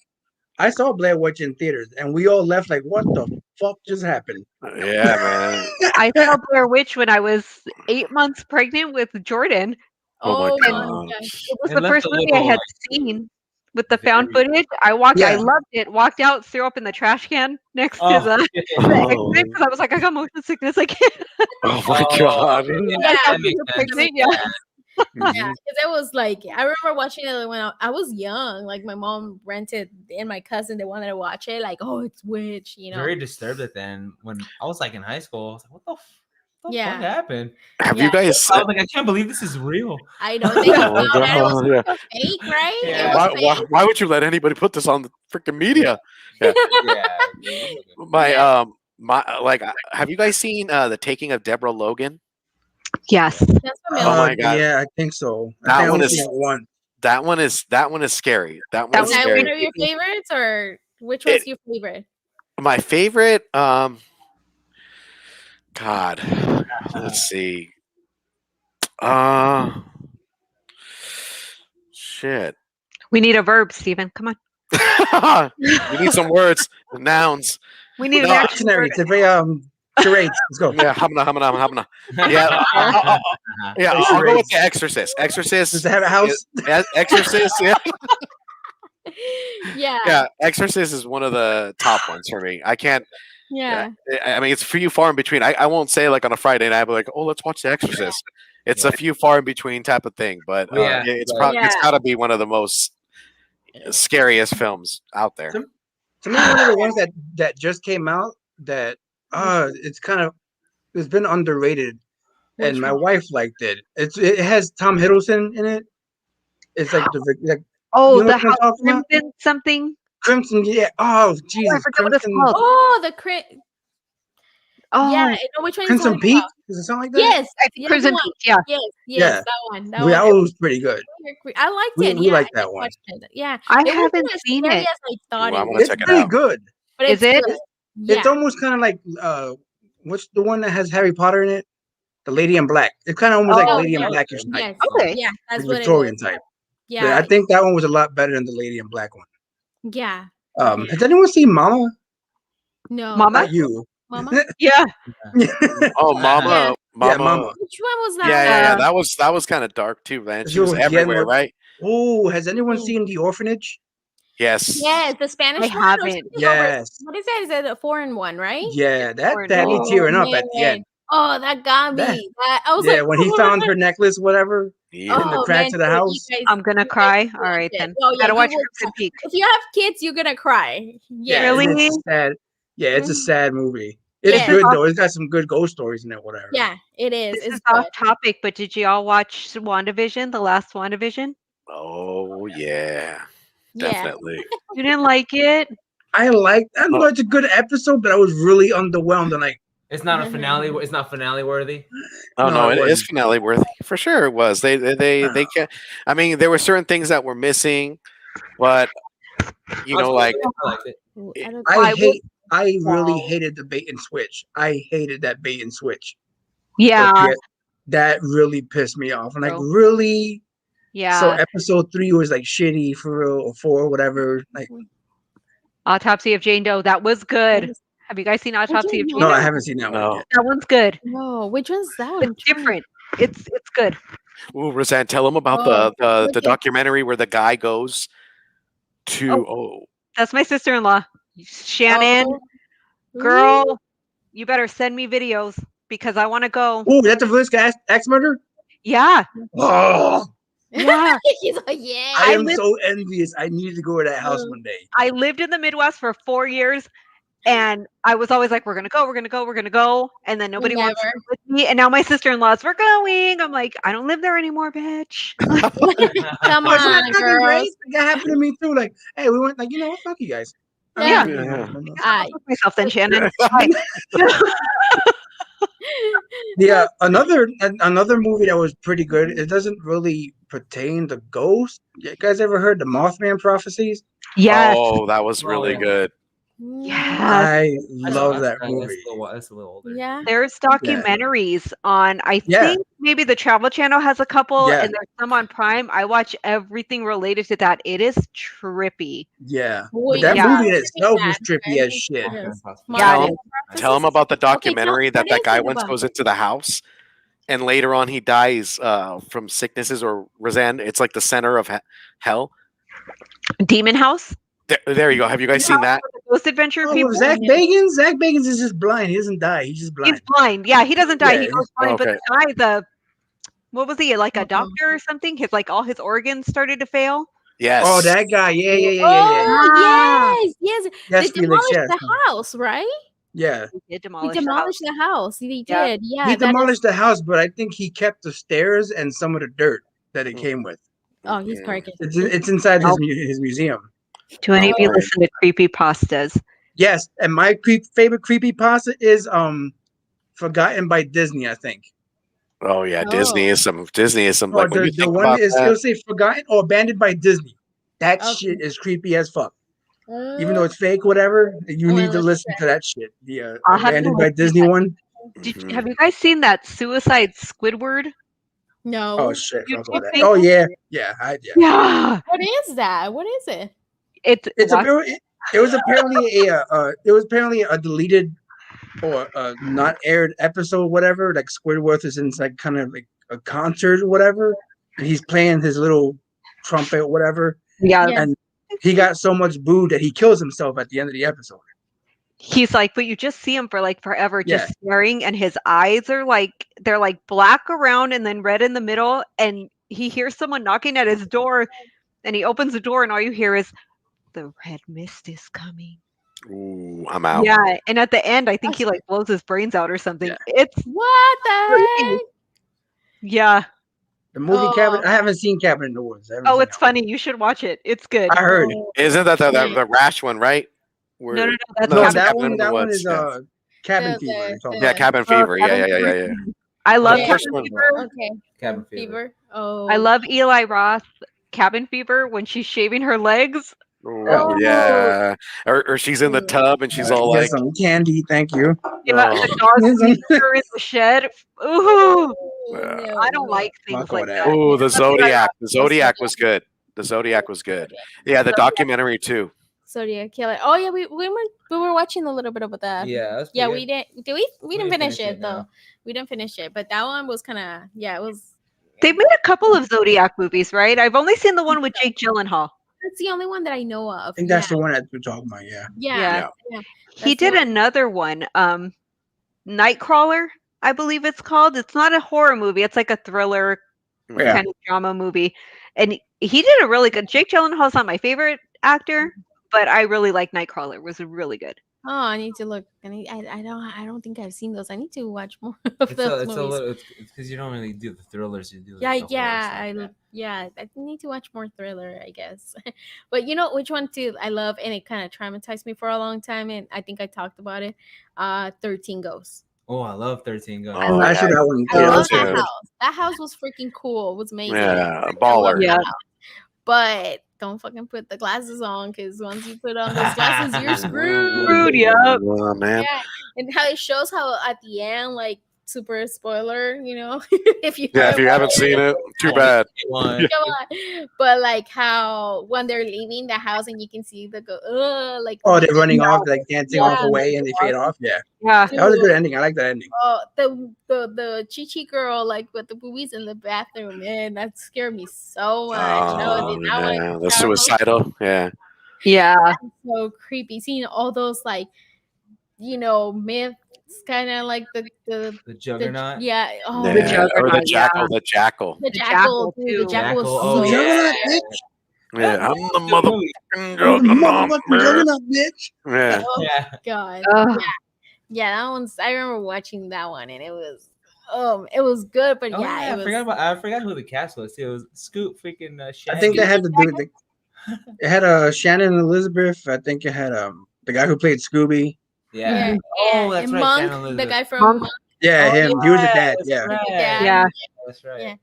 I saw Blair Witch in theaters, and we all left like, "What the fuck just happened?" Yeah, man. I saw Blair Witch when I was 8 months pregnant with Jordan. Oh my Oh And my god. gosh. it was It the left first a movie I little, had like, seen with the found very- footage. I Yeah. loved it. Walked out, threw up in the trash can next to Oh, the shit. Oh, exit because I was like, I got motion sickness. I can't. oh my Oh, god. Yeah, that makes you're sense. pregnant, yeah. Yeah, Mhm. because it was like I remember watching it when I was young. Like my mom rented and my cousin they wanted to watch it. Like, oh, it's witch, you know. Very disturbed at then when I was like in high school. I was like, what the fuck Yeah. happened? Have Yeah. you guys? I was like, I can't believe this is real. I know. Then you Oh found my out it was god. Yeah. kind of fake, right? Yeah. It was fake. Why would you let anybody put this on the freaking media? Yeah. Yeah. My have you guys seen the Taking of Deborah Logan? Yes. That's familiar. Oh my god. Yeah, I think so. That I think I one only is- seen it one. That one is scary. That That one's Is that scary. one of your favorites, or which one's your favorite? My favorite, God, let's see. Shit. We need a verb, Stephen. Come on. You need some words, nouns. We need an No, action Dictionary. word. It's a very charades. Let's go. Yeah, hamna. Yeah, I'll go with the Exorcist. Exorcist. Does it have a house? Exorcist. Yeah, Yeah. yeah. Exorcist is one of the top ones for me. I can't. Yeah. I mean, it's few far in between. I won't say like on a Friday night, but like, oh, let's watch the Exorcist. It's a few far in between type of thing, but Yeah, it's right. probably it's Yeah. got to be one of the most scariest films out there. To me, one of the ones that just came out that it's been underrated, and Which my one? wife liked it. It has Tom Hiddleston in it. It's like Oh, you know the what I'm house talking about? Crimson something. Crimson. Yeah. Oh I Jesus, forgot what it's Crimson. called. Oh, the crit. Oh, Yeah, I know which one you're Crimson talking Peak. about. Is it something like that? Yes, I think yes, Crimson the one. Peak. Yeah. Yes, Yeah. that one. That That one. was pretty good. I liked We it. we Yeah, like I that one. watched it. Yeah, I it wasn't haven't as seen scary it. as I thought Ooh, I'm it gonna was, It's check it pretty out. good. but Is it's it? good. It's Yeah. almost kind of like what's the one that has Harry Potter in it? The Lady in Black. It's kind of almost like Oh, Lady in yes, Blackish type, yes, Okay. yeah, that's the what it Victorian is. type. But Yeah, I think that one was a lot better than the Lady in Black one. yeah. Has anyone seen Mama? No, Mama? Not you. Mama. Yeah. Oh, Mama, Yeah. Mama. Yeah, Mama. Which one was that? Yeah. Uh, That was kind of dark too, man. She She was was everywhere, getting- right? Oh, has anyone Mm. seen The Orphanage? Yes. Yes, the Spanish I one. Or haven't. something over- Yes. What is that? Is it a foreign one, right? Yeah, that Or had me no. tearing up at the man. end. Oh, that got That- me. I was Yeah, like, when he oh, found her necklace, whatever. Yeah. in the oh, cracks man, of the dude, house. I'm gonna you guys cry. should All watch right it. then. Oh, yeah, Gotta you watch will Crimson cry. Peak. If you have kids, you're gonna cry. Yeah, Yes. and it's sad. Yeah, it's a Mhm. sad movie. It's Yes. good though. It's got some good ghost stories in it, whatever. Yeah, it is. This It's is good. off topic, but did you all watch WandaVision, the last WandaVision? Oh yeah. Yeah. Definitely. You didn't like it? I know it's a good episode, but I was really underwhelmed and like, It's not a finale. It's not finale worthy. Oh No, no, it it is wasn't. finale worthy for sure. It was. They can't. I mean, there were certain things that were missing, but you know, like I liked it. Ooh, I- don't- I really Wow. hated the bait and switch. I hated that bait and switch. Yeah. But that really pissed me off. I'm like, True. really? Yeah. So episode 3 was like shitty for real, or 4, whatever. Like, Autopsy of Jane Doe. That was good. Have you guys seen Autopsy of Jane no, Doe? I haven't seen that one No. yet. That one's good. No, which one's that one? It's different. It's good. Ooh, Roseanne, tell them about the look at- documentary where the guy goes to. Oh, That's my sister-in-law, Shannon. Oh, Girl, you better send me videos because I want to go. Oh, that's the first axe murder. Yeah, Oh, yeah. He's like, yeah. I am lived- so envious. I need to go to that house Oh. one day. I lived in the Midwest for 4 years, and I was always like, "We're gonna go, we're gonna go, we're gonna go," and then nobody wants to Never. go with me. And now my sister-in-laws, we're going. I'm like, I don't live there anymore, bitch. Come Oh, it's not on, fucking girls. great. That happened to me too. Like, hey, we went like, you know what? Fuck you guys. I'm Yeah. not doing it no more. I, Fuck myself then, Shannon. Yeah, another movie that was pretty good. It doesn't really pertain to ghosts. You guys ever heard the Mothman prophecies? Yes. oh, that was really yeah. good. Yes. I That's love that's- that that's movie. That's a little older. yeah. There's documentaries on, I Yeah. think maybe the Travel Channel has a couple, Yeah. and there's some on Prime. I watch everything related to that. It is trippy. Yeah, Well, but that yeah. movie in itself was That, trippy right? as shit. Okay, Yes. possibly. Yeah, Mothman it Tell them prophecies? about the Okay, documentary what that is guy it once about? goes into the house, and later on he dies from sicknesses or Roseanne. It's like the center of hell. Demon House. There you go. Have you guys seen that? Ghost Adventure Oh, people. Zach Bagans. Zach Bagans is just blind. He doesn't die. He's just He's blind. blind. Yeah, he doesn't die. Yeah, He goes blind. But okay. the guy, what was he, like a Uh-uh. doctor or something? His like all his organs started to fail. Yes. Oh, that guy. Yeah. Oh, Ah. yes. Yes, They Felix. demolished Yes. the house, right? Yeah. He did He demolish demolished the house. He Yeah. did. Yeah. He that is- demolished the house, but I think he kept the stairs and some of the dirt that it Mm. came with. Oh, he's cracking. It's inside Oh. his museum. Do any of you Oh. listen to creepy pastas? Yes, and my favorite creepypasta is Forgotten by Disney, I think. Oh yeah, Disney Oh. is some. Or Like when you the think one about is that. it'll say Forgotten or Abandoned by Disney. That Okay. shit is creepy as fuck. Even though it's fake, whatever, you I'm need gonna to listen listen to that shit. The I'll have to Abandoned by listen to Disney that. one. Mhm. Have you guys seen that Suicide Squidward? No. Oh shit! You Fuck all that. think- Oh yeah. Yeah. Yeah, What is that? What is it? It's watch- it was apparently a deleted or a not aired episode, whatever. Like Squidward is in like kind of like a concert or whatever, and he's playing his little trumpet, whatever. yeah. Yeah. And he got so much boo that he kills himself at the end of the episode. He's like, but you just see him for like forever, just Yeah. staring, and his eyes are like they're like black around and then red in the middle. And he hears someone knocking at his door, and he opens the door, and all you hear is the red mist is coming. Ooh, I'm out. Yeah, and at the end, I think he like blows his brains out or something. Yeah. It's What the heck? crazy. Yeah. The movie Oh. Cabin. I haven't seen Cabin in the Woods. I haven't Oh, seen it's that one. funny. You should watch it. It's good. I heard. Isn't that Yeah. the rash one, right? Where, No, that's No, No, it's Cabin. Cabin in the that one Woods, is yeah. Cabin The- Fever. you're talking Yeah, about. Cabin Oh, Fever. Yeah. Cabin Fever. I love Yeah. First Cabin one. Fever. Okay. Cabin fever. Fever. Oh. I love Eli Roth. Cabin Fever when she's shaving her legs. Ooh, Oh. yeah. Or she's in the Ooh. tub and she's all Get like, some candy, thank you. Yeah, Oh. the dog eating her in the shed. Ooh, Yeah. I don't like things Fuck all like that. that. "Oh, the That's what I Zodiac. The Zodiac was good. The Zodiac was good. Yeah, the documentary too. Zodiac Killer. Oh yeah, we were watching a little bit of that. Yeah, that's Yeah, pretty we good. didn't. We didn't finish it no. though. We didn't finish it, but that one was kind of it was. They've made a couple of Zodiac movies, right? I've only seen the one with Jake Gyllenhaal. That's the only one that I know of. I think that's the one that we're talking about. Yeah. Yeah. He That's did the- another one, Nightcrawler, I believe it's called. It's not a horror movie. It's like a thriller Yeah. kind of drama movie. And he did a really good. Jake Gyllenhaal's not my favorite actor, but I really like Nightcrawler. It was really good. Oh, I need to look. I don't think I've seen those. I need to watch more of It's those a movies. little. It's because you don't really do the thrillers. You do. Yeah, Like the horror yeah, stuff. I need to watch more thriller, I guess. But you know which one too I love, and it kind of traumatized me for a long time, and I think I talked about it. 13 Ghosts. Oh, I love 13 Ghosts. Oh, I yeah. saw that one. I Yeah, love that's that good. house. That house was freaking cool. It was amazing. Yeah, I love baller. that Yeah. house. But don't fucking put the glasses on, because once you put on those glasses, you're screwed. Screwed, yup. Oh, man. Yeah, and how it shows how at the end, like super spoiler, if you Yeah, if haven't you haven't watched seen it, too bad. One. come on. But like how when they're leaving the house and you can see the go like Oh, they're leaving. running off, like dancing off Yeah. away, and they fade off. Yeah, Yeah. that was a Dude, good ending. I like that ending. the Chi girl like with the boobies in the bathroom, man, that scared me so much. Oh That one yeah, the that was suicidal. Yeah, Yeah. so creepy. Seeing all those like myths, kind of like The Juggernaut. yeah. Oh The yeah, man, or the Juggernaut, yeah. jackal. The jackal. the The jackal, Jackal, dude. The too. jackal was Jackal. so Oh, yeah. Juggernaut, bitch. Yeah, I'm the Good movie. motherfucking I'm the juggernaut, motherfucking man. juggernaut, bitch. Yeah, Oh Yeah. god. Ugh. Yeah, that one's. I remember watching that one, and it was good, but Oh yeah, yeah, it was. I forgot who the cast was too. It was Scoot freaking I Shaggy. think they had to do the. It had Shannon and Elizabeth. I think it had the guy who played Scooby. Yeah. Yeah, Oh, that's and right. Monk, Shannon the Elizabeth. guy from Monk. Monk, Yeah, Oh, him. He was the yeah, dad. that's Yeah. right. the dad. Yeah. That's right. Yeah,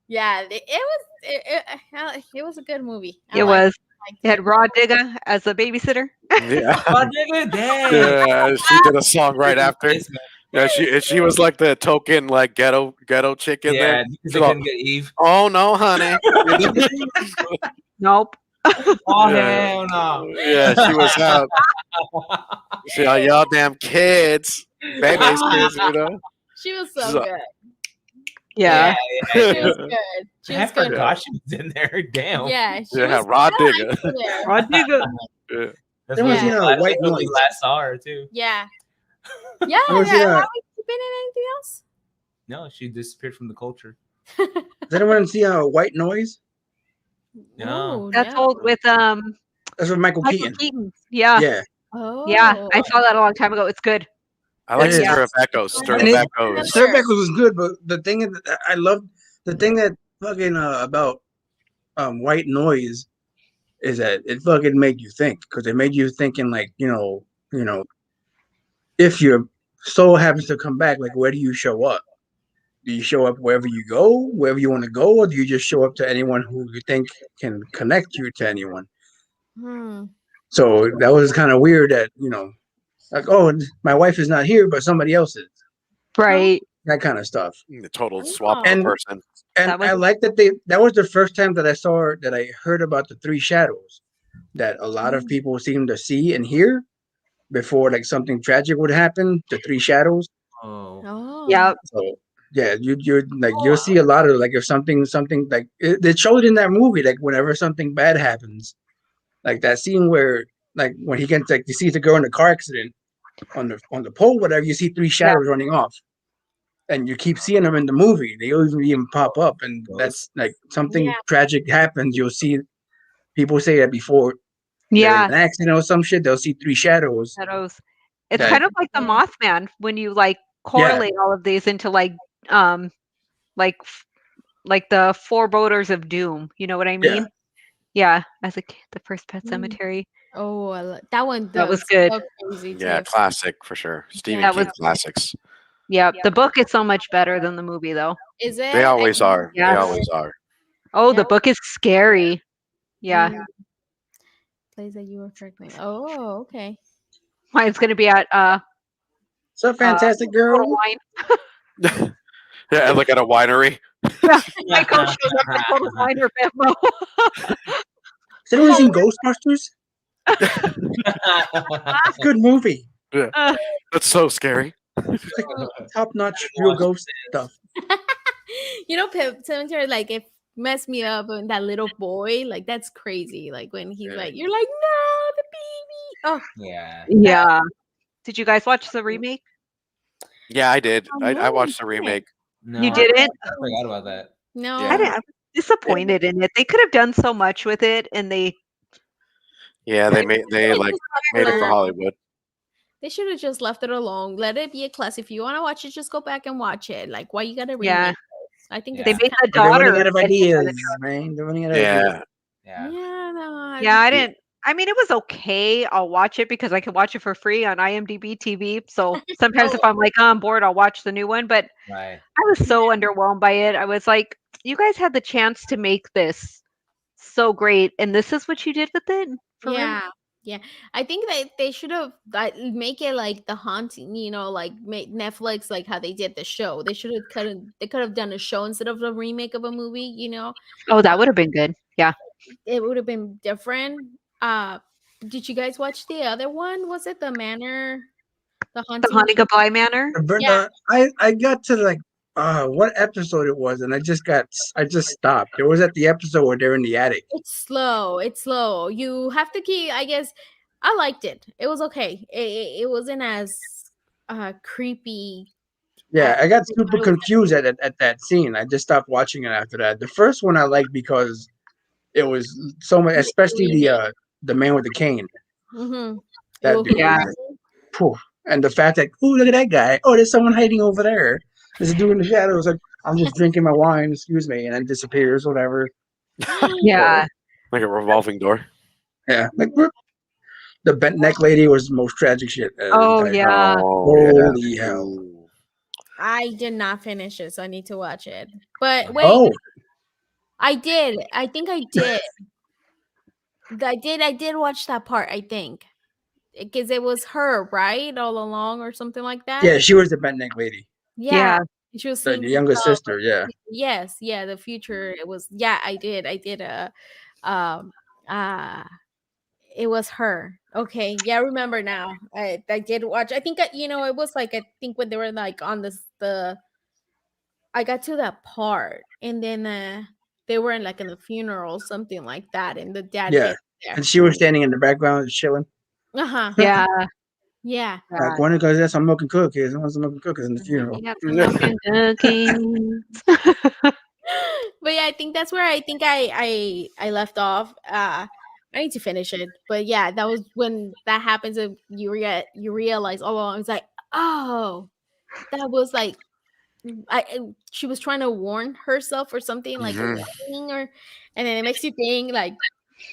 yeah. It was a good movie. I It was. liked It had Raw Digga as a babysitter. yeah, Oh, nigga, dang. yeah. She did a song right after. Basement. Yeah, she was like the token like ghetto chick in there. Yeah, because She's they all, couldn't get Eve. oh no, honey. Nope. Oh Yeah. hell no. Yeah, she was out. See all y'all damn kids, babies, kids, She was She's so a- good. Yeah. She was good. She I was good. forgot she was in there. Damn. Yeah, she Yeah, was. Rod I liked Digger. her there. Raw Digga. Yeah. That's Everyone's Yeah. seen what White we Noise. last saw her too. Yeah, yeah. Everyone's seen Have you been in anything else? No, she disappeared from the culture. Does anyone see White Noise? No. Ooh, That's no. old with That's with Michael Michael Keaton. Keaton. Yeah. Yeah, Oh, Yeah. I saw that a long time ago. It's good. I like It is. Stir of Echoes. Stir of And it- Echoes. Sure. Stirback was good, but the thing is, I love the thing that fucking about White Noise is that it fucking made you think, because it made you thinking like if your soul happens to come back, like where do you show up? Do you show up wherever you go, wherever you want to go, or do you just show up to anyone who you think can connect you to anyone? Hmm. So that was kind of weird that like, oh, my wife is not here, but somebody else is. Right. That kind of stuff. The total swap of a And- person. And That was- I like that that was the first time that I heard about the three shadows that a lot of people seem to see and hear before like something tragic would happen. The three shadows. Oh. Oh. Yeah. So yeah, you'll see a lot of like if something like they showed in that movie, like whenever something bad happens, like that scene where like when he gets like you see the girl in the car accident on the pole, whatever, you see three shadows running off. And you keep seeing them in the movie. They even pop up, and that's like something Yeah. tragic happens. You'll see people say that before they're Yeah. in an accident or some shit. They'll see three shadows. Shadows. It's That- kind of like the Yeah. Mothman when you like correlate all of these into like like the foreboders of doom. You know what I mean? Yeah. As a kid, the first Pet Mm. Cemetery. Oh, that one. That was good. So crazy Yeah, too. classic for sure. Stephen That King was- classics. Yeah. The book is so much better than the movie though. Is it? They always are. They Yes. always are. Oh, Yeah. the book is scary. Yeah. Place that you were struggling. Oh, okay. Mine's gonna be at What's up, fantastic girl? Total Wine. Yeah, and look at a winery. My coach shows up at Total Wine or Bimbo. Has anyone seen Ghostbusters? Good movie. That's so scary. Top notch, real ghost stuff. Pet Cemetery, like it messed me up. And that little boy, like that's crazy. Like when he's Yeah. like, you're like, no, the baby. Oh, Yeah. Yeah. Did you guys watch the remake? Yeah, I did. Oh, I no, watched the you didn't. remake. No, You didn't? I forgot about that. no. Yeah. I didn't. I'm disappointed in it. They could have done so much with it, and they Yeah, they made Just made it left for alone. Hollywood. They should have just left it alone. Let it be a class. If you want to watch it, just go back and watch it. Like, why you gotta remake Yeah. it? I think Yeah. they it's made the But they're daughter. running out of get hit by ideas, the truck. man. They're running out of ideas. Yeah. yeah, no, Yeah, I didn't. I mean, it was okay. I'll watch it because I can watch it for free on IMDb TV. So sometimes if I'm like, oh, I'm bored, I'll watch the new one. But Right. I was so underwhelmed by it. I was like, you guys had the chance to make this so great, and this is what you did with it. For real? yeah, Yeah, I think that they should have like make it like the haunting, like make Netflix like how they did the show. They could have done a show instead of a remake of a movie. Oh, that would have been good. Yeah. It would have been different. Uh, did you guys watch the other one? Was it the Manor, the The haunting? Haunting of Bly Manor. Yeah, I got to like what episode it was, and I just stopped. It was at the episode where they're in the attic. it's slow. It's slow. You have to keep. I guess I liked it. It was okay. It wasn't as creepy. Yeah, I got I super thought it was confused at that scene. I just stopped watching it after that. The first one I liked because it was so much, especially the man with the cane. Mm-hmm. That dude Yeah. was like, phew. And the fact that, oh, look at that guy. Oh, there's someone hiding over there. There's a dude in the shadows. Like, I'm just drinking my wine, excuse me, and then disappears, whatever. Yeah. Like a revolving door. Yeah. Like, the bent neck lady was the most tragic shit. Oh yeah. Holy hell. Ooh. I did not finish it, so I need to watch it. But wait, Oh, I did. I think I did. I did watch that part. I think because it was her, right, all along, or something like that. yeah, she was the bent neck lady. Yeah, Yeah. she was The seeing younger herself. sister, yeah. Yes, yeah, the future. It was. Yeah, I did. Um, uh, it was her. Okay, yeah, I remember now. I did watch. I think it was like I think when they were like on the. I got to that part, and then they were in the funeral, something like that, and the dad Yeah. gets there. And she was standing in the background chilling. Uh huh. Yeah. Yeah. Like, when it goes, there's some milk and cookies. I want some milk and cookies in the funeral. You got some milk and cookies. But yeah, I think that's where I think I left off. I need to finish it, but yeah, that was when that happens, and you realize all along. It's like, oh, that was like she was trying to warn herself or something, like a Mhm. warning, and then it makes you think like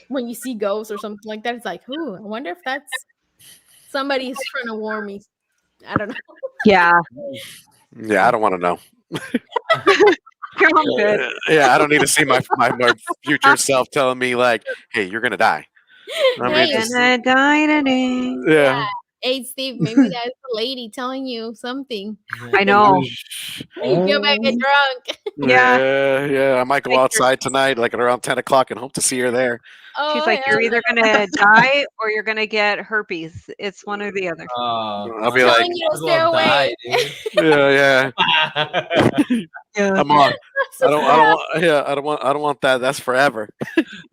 when you see ghosts or something like that. It's like, ooh, I wonder if that's somebody's trying to warn me. I don't know. Yeah. Yeah, I don't want to know. I'm good. Yeah, I don't need to see my future self telling me like, "Hey, you're gonna die." I mean, Hey, just- Gonna die today. yeah. Hey, Steve, maybe that's the lady telling you something. I know. You might get drunk. Yeah. Yeah. I might go Like you're- outside tonight, like at around 10 o'clock, and hope to see her there. Oh, She's like, hell you're either gonna die or you're gonna get herpes. It's one or the other. I'll be like, telling you to stay away. yeah. Yeah. I'm on. So I don't want that. That's forever.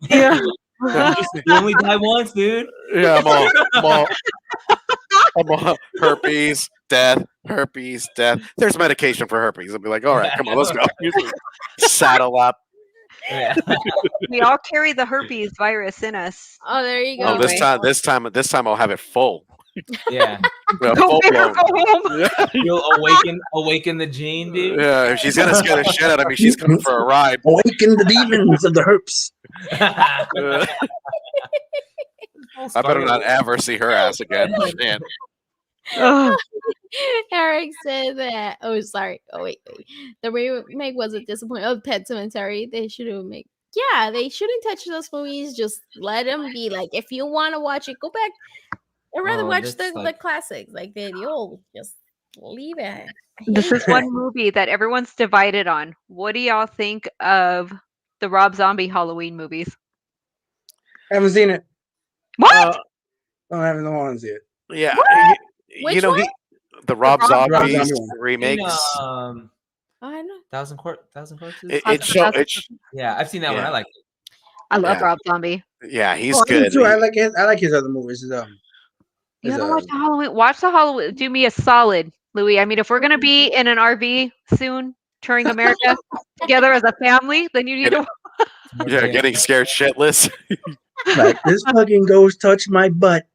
Yeah. You only die once, dude. Yeah, I'm all herpes, death, herpes, death. There's medication for herpes. I'll be like, all right, come on, let's go. Saddle up. Yeah. We all carry the herpes virus in us. Oh, there you go. Oh, Anyway. this time I'll have it full. Yeah. Yeah, Go full big or blown. go home. Yeah. You'll awaken the gene, dude. Yeah, if she's gonna scare the shit out of me, she's coming for a ride. Awaken the demons of the herps. Uh, I better not ever see her ass again. Man. Ugh. Eric said that. Oh, sorry. Oh, wait. The remake was a disappointment. Oh, Pet Cemetery. They should have made. Yeah, they shouldn't touch those movies. Just let them be. Like, if you want to watch it, go back. I'd rather Oh, watch that's the like- classics. Like, the old. Just leave it. I This hate is one movie that everyone's divided on. What do y'all think of the Rob Zombie Halloween movies? I haven't seen it. What? I haven't want to see it. Yeah, Which you know one? the Rob Rob Zombie Zombie one. remakes. I know. Thousand Corpses. Yeah, I've seen that one. Yeah. I like it. I love Yeah. Rob Zombie. yeah, he's Oh, me good. too. I like his other movies. You His, haven't watched the Halloween? Watch the Halloween. Do me a solid, Louis. I mean, if we're gonna be in an RV soon, touring America together as a family, then you need to. Yeah, getting scared shitless. like this fucking ghost touched my butt.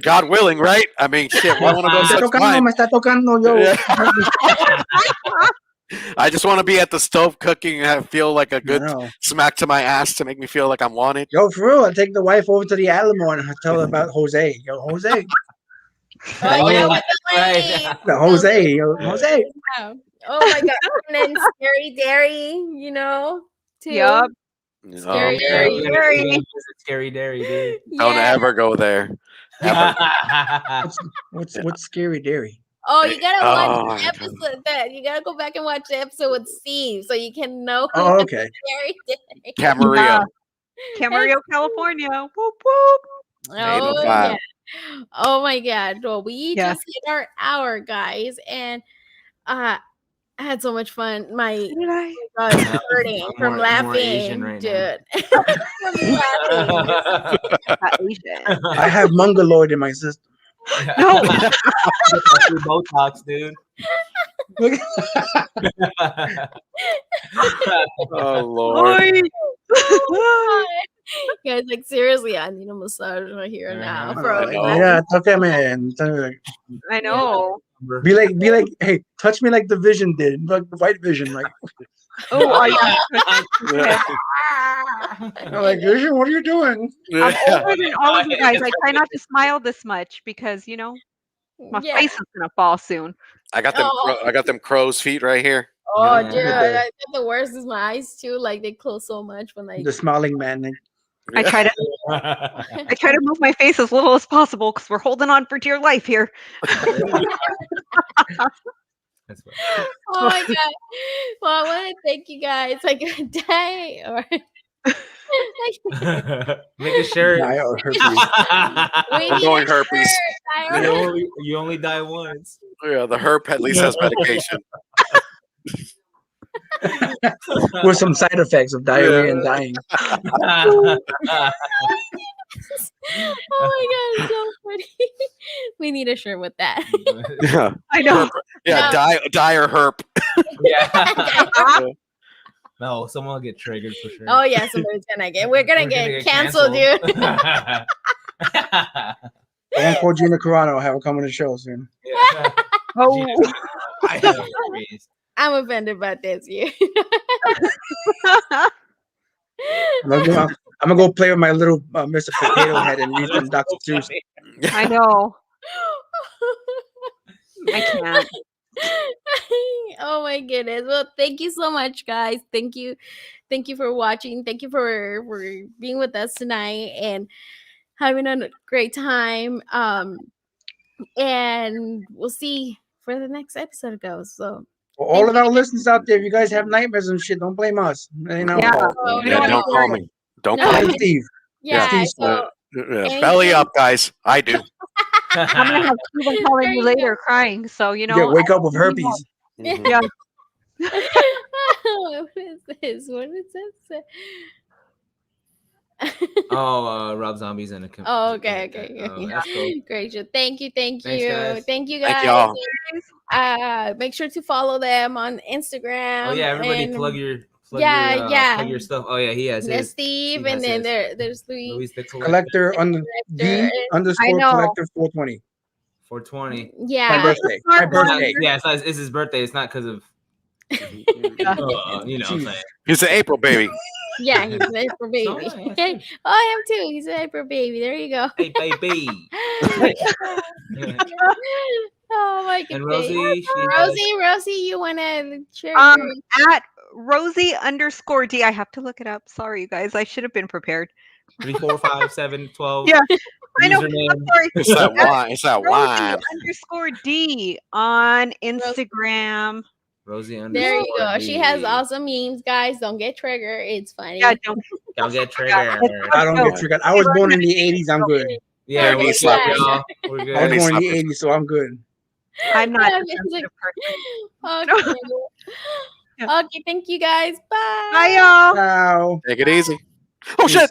God willing, right? I mean, shit. Why want to go Me está such tocando, time? me está tocando, yo. Yeah. I just want to be at the stove cooking and feel like a good No. smack to my ass to make me feel like I'm wanted. Yo, for real, I take the wife over to the Alamo and I tell her about Jose. Yo, Jose. Oh, yeah, Oh, with the right. lady. No, Jose. Yo, Jose. Yeah. Oh my god. And then Scary Dairy, too. Yup. Scary yeah. Dairy. Scary Dairy, dude. Don't Yeah. ever go there. Ever. What's Scary Dairy? Oh, you gotta watch Oh, the my God. episode. That you gotta go back and watch the episode with Steve, so you can know. Oh, okay. Scary Dairy. Camarillo. Camarillo, California. Whoop whoop. Oh 805. yeah. Oh my God. Well, we Yeah. just hit our hour, guys, and I had so much fun. My Did I? God, it's hurting I'm from more Asian laughing, right now. dude. From laughing. Not Asian. I have mongoloid in my system. No. Botox, dude. Look, Oh Lord. Guys, like seriously, I need a massage right here and now. Uh-huh. From I know. laughing. yeah, okay, man. I know. Be like, hey, touch me like the Vision did, like the White Vision, like, Oh, are you? I'm like, Vision, what are you doing? I'm Yeah. older than all of you guys. I try not to smile this much because my Yeah. face is gonna fall soon. I got them. Oh. I got them crow's feet right here. Oh, Yeah. dude, I think the worst is my eyes too. Like they close so much when I. The smiling man. Like, I try to move my face as little as possible because we're holding on for dear life here. That's what. Oh my God. Well, I want to thank you guys. Like a day or. Make a shirt. die or herpes. We I'm need going a herpes. shirt. You only die once. Yeah, the herp at least has medication. With some side effects of diarrhea and dying. Oh my God, it's so funny. We need a shirt with that. Yeah, I know. yeah. No. Die or herp. Yeah. No, someone will get triggered for sure. Oh yeah, somebody's gonna get. We're gonna get canceled, dude. Someone call Gina Carano, have her come on the show soon. Yeah. Oh. I have herpes. I'm offended by this. You. I'm gonna go play with my little Mr. Potato Head and read some Dr. Seuss. I know. I can't. Oh my goodness. Well, thank you so much, guys. Thank you for watching. Thank you for being with us tonight and having a great time. And we'll see where the next episode goes. So For all of our listeners out there, if you guys have nightmares and shit, don't blame us. It ain't our Yeah. fault. oh, Yeah, no, don't call me. Don't No. call Blame me. Steve. yeah, Steve's so Yeah, belly up, guys. I do. I'm gonna have Steven calling There you you later crying. So Yeah, wake up with herpes. Mhm. Yeah. What is this? What is this? Oh, Rob Zombie's in a. Oh, okay. Oh, that's cool. Great show. Thank you. Thanks, guys. Thank you Thank guys. y'all. Make sure to follow them on Instagram. Oh yeah, everybody and plug your plug your stuff. Oh yeah, he has there's his. Steve, Steve and has then his. there's Louis. Louis the Collector on the D I underscore know. collector 420. 420. My Yeah. birthday. My birthday. Yeah, it's his birthday. It's not because of you know what I'm saying. He's an April baby. Yeah, he's an April baby. Oh, yeah, Oh, I am too. He's an April baby. There you go. Hey baby. Oh my goodness. And Rosie, she Rosie, you wanna share? At Rosie_D. I have to look it up. Sorry, you guys. I should have been prepared. 3, 4, 5, 7, 12. Yeah. I know. Username. I'm sorry. It's that wine. It's that wine. Rosie_D on Instagram. Rosie There you go. She has D. awesome memes, guys. Don't get triggered. It's funny. Yeah, Don't get triggered. I don't get triggered. I was born in the 80s. I'm good. Yeah, Dirty we're slap, good, y'all. y'all. We're I good. was Dirty born in the slappers. 80s, so I'm good. I'm not a Amazing. sensitive person. Okay. Yeah. Okay, thank you guys. Bye. Bye, y'all. Ciao. Take it easy. Oh shit.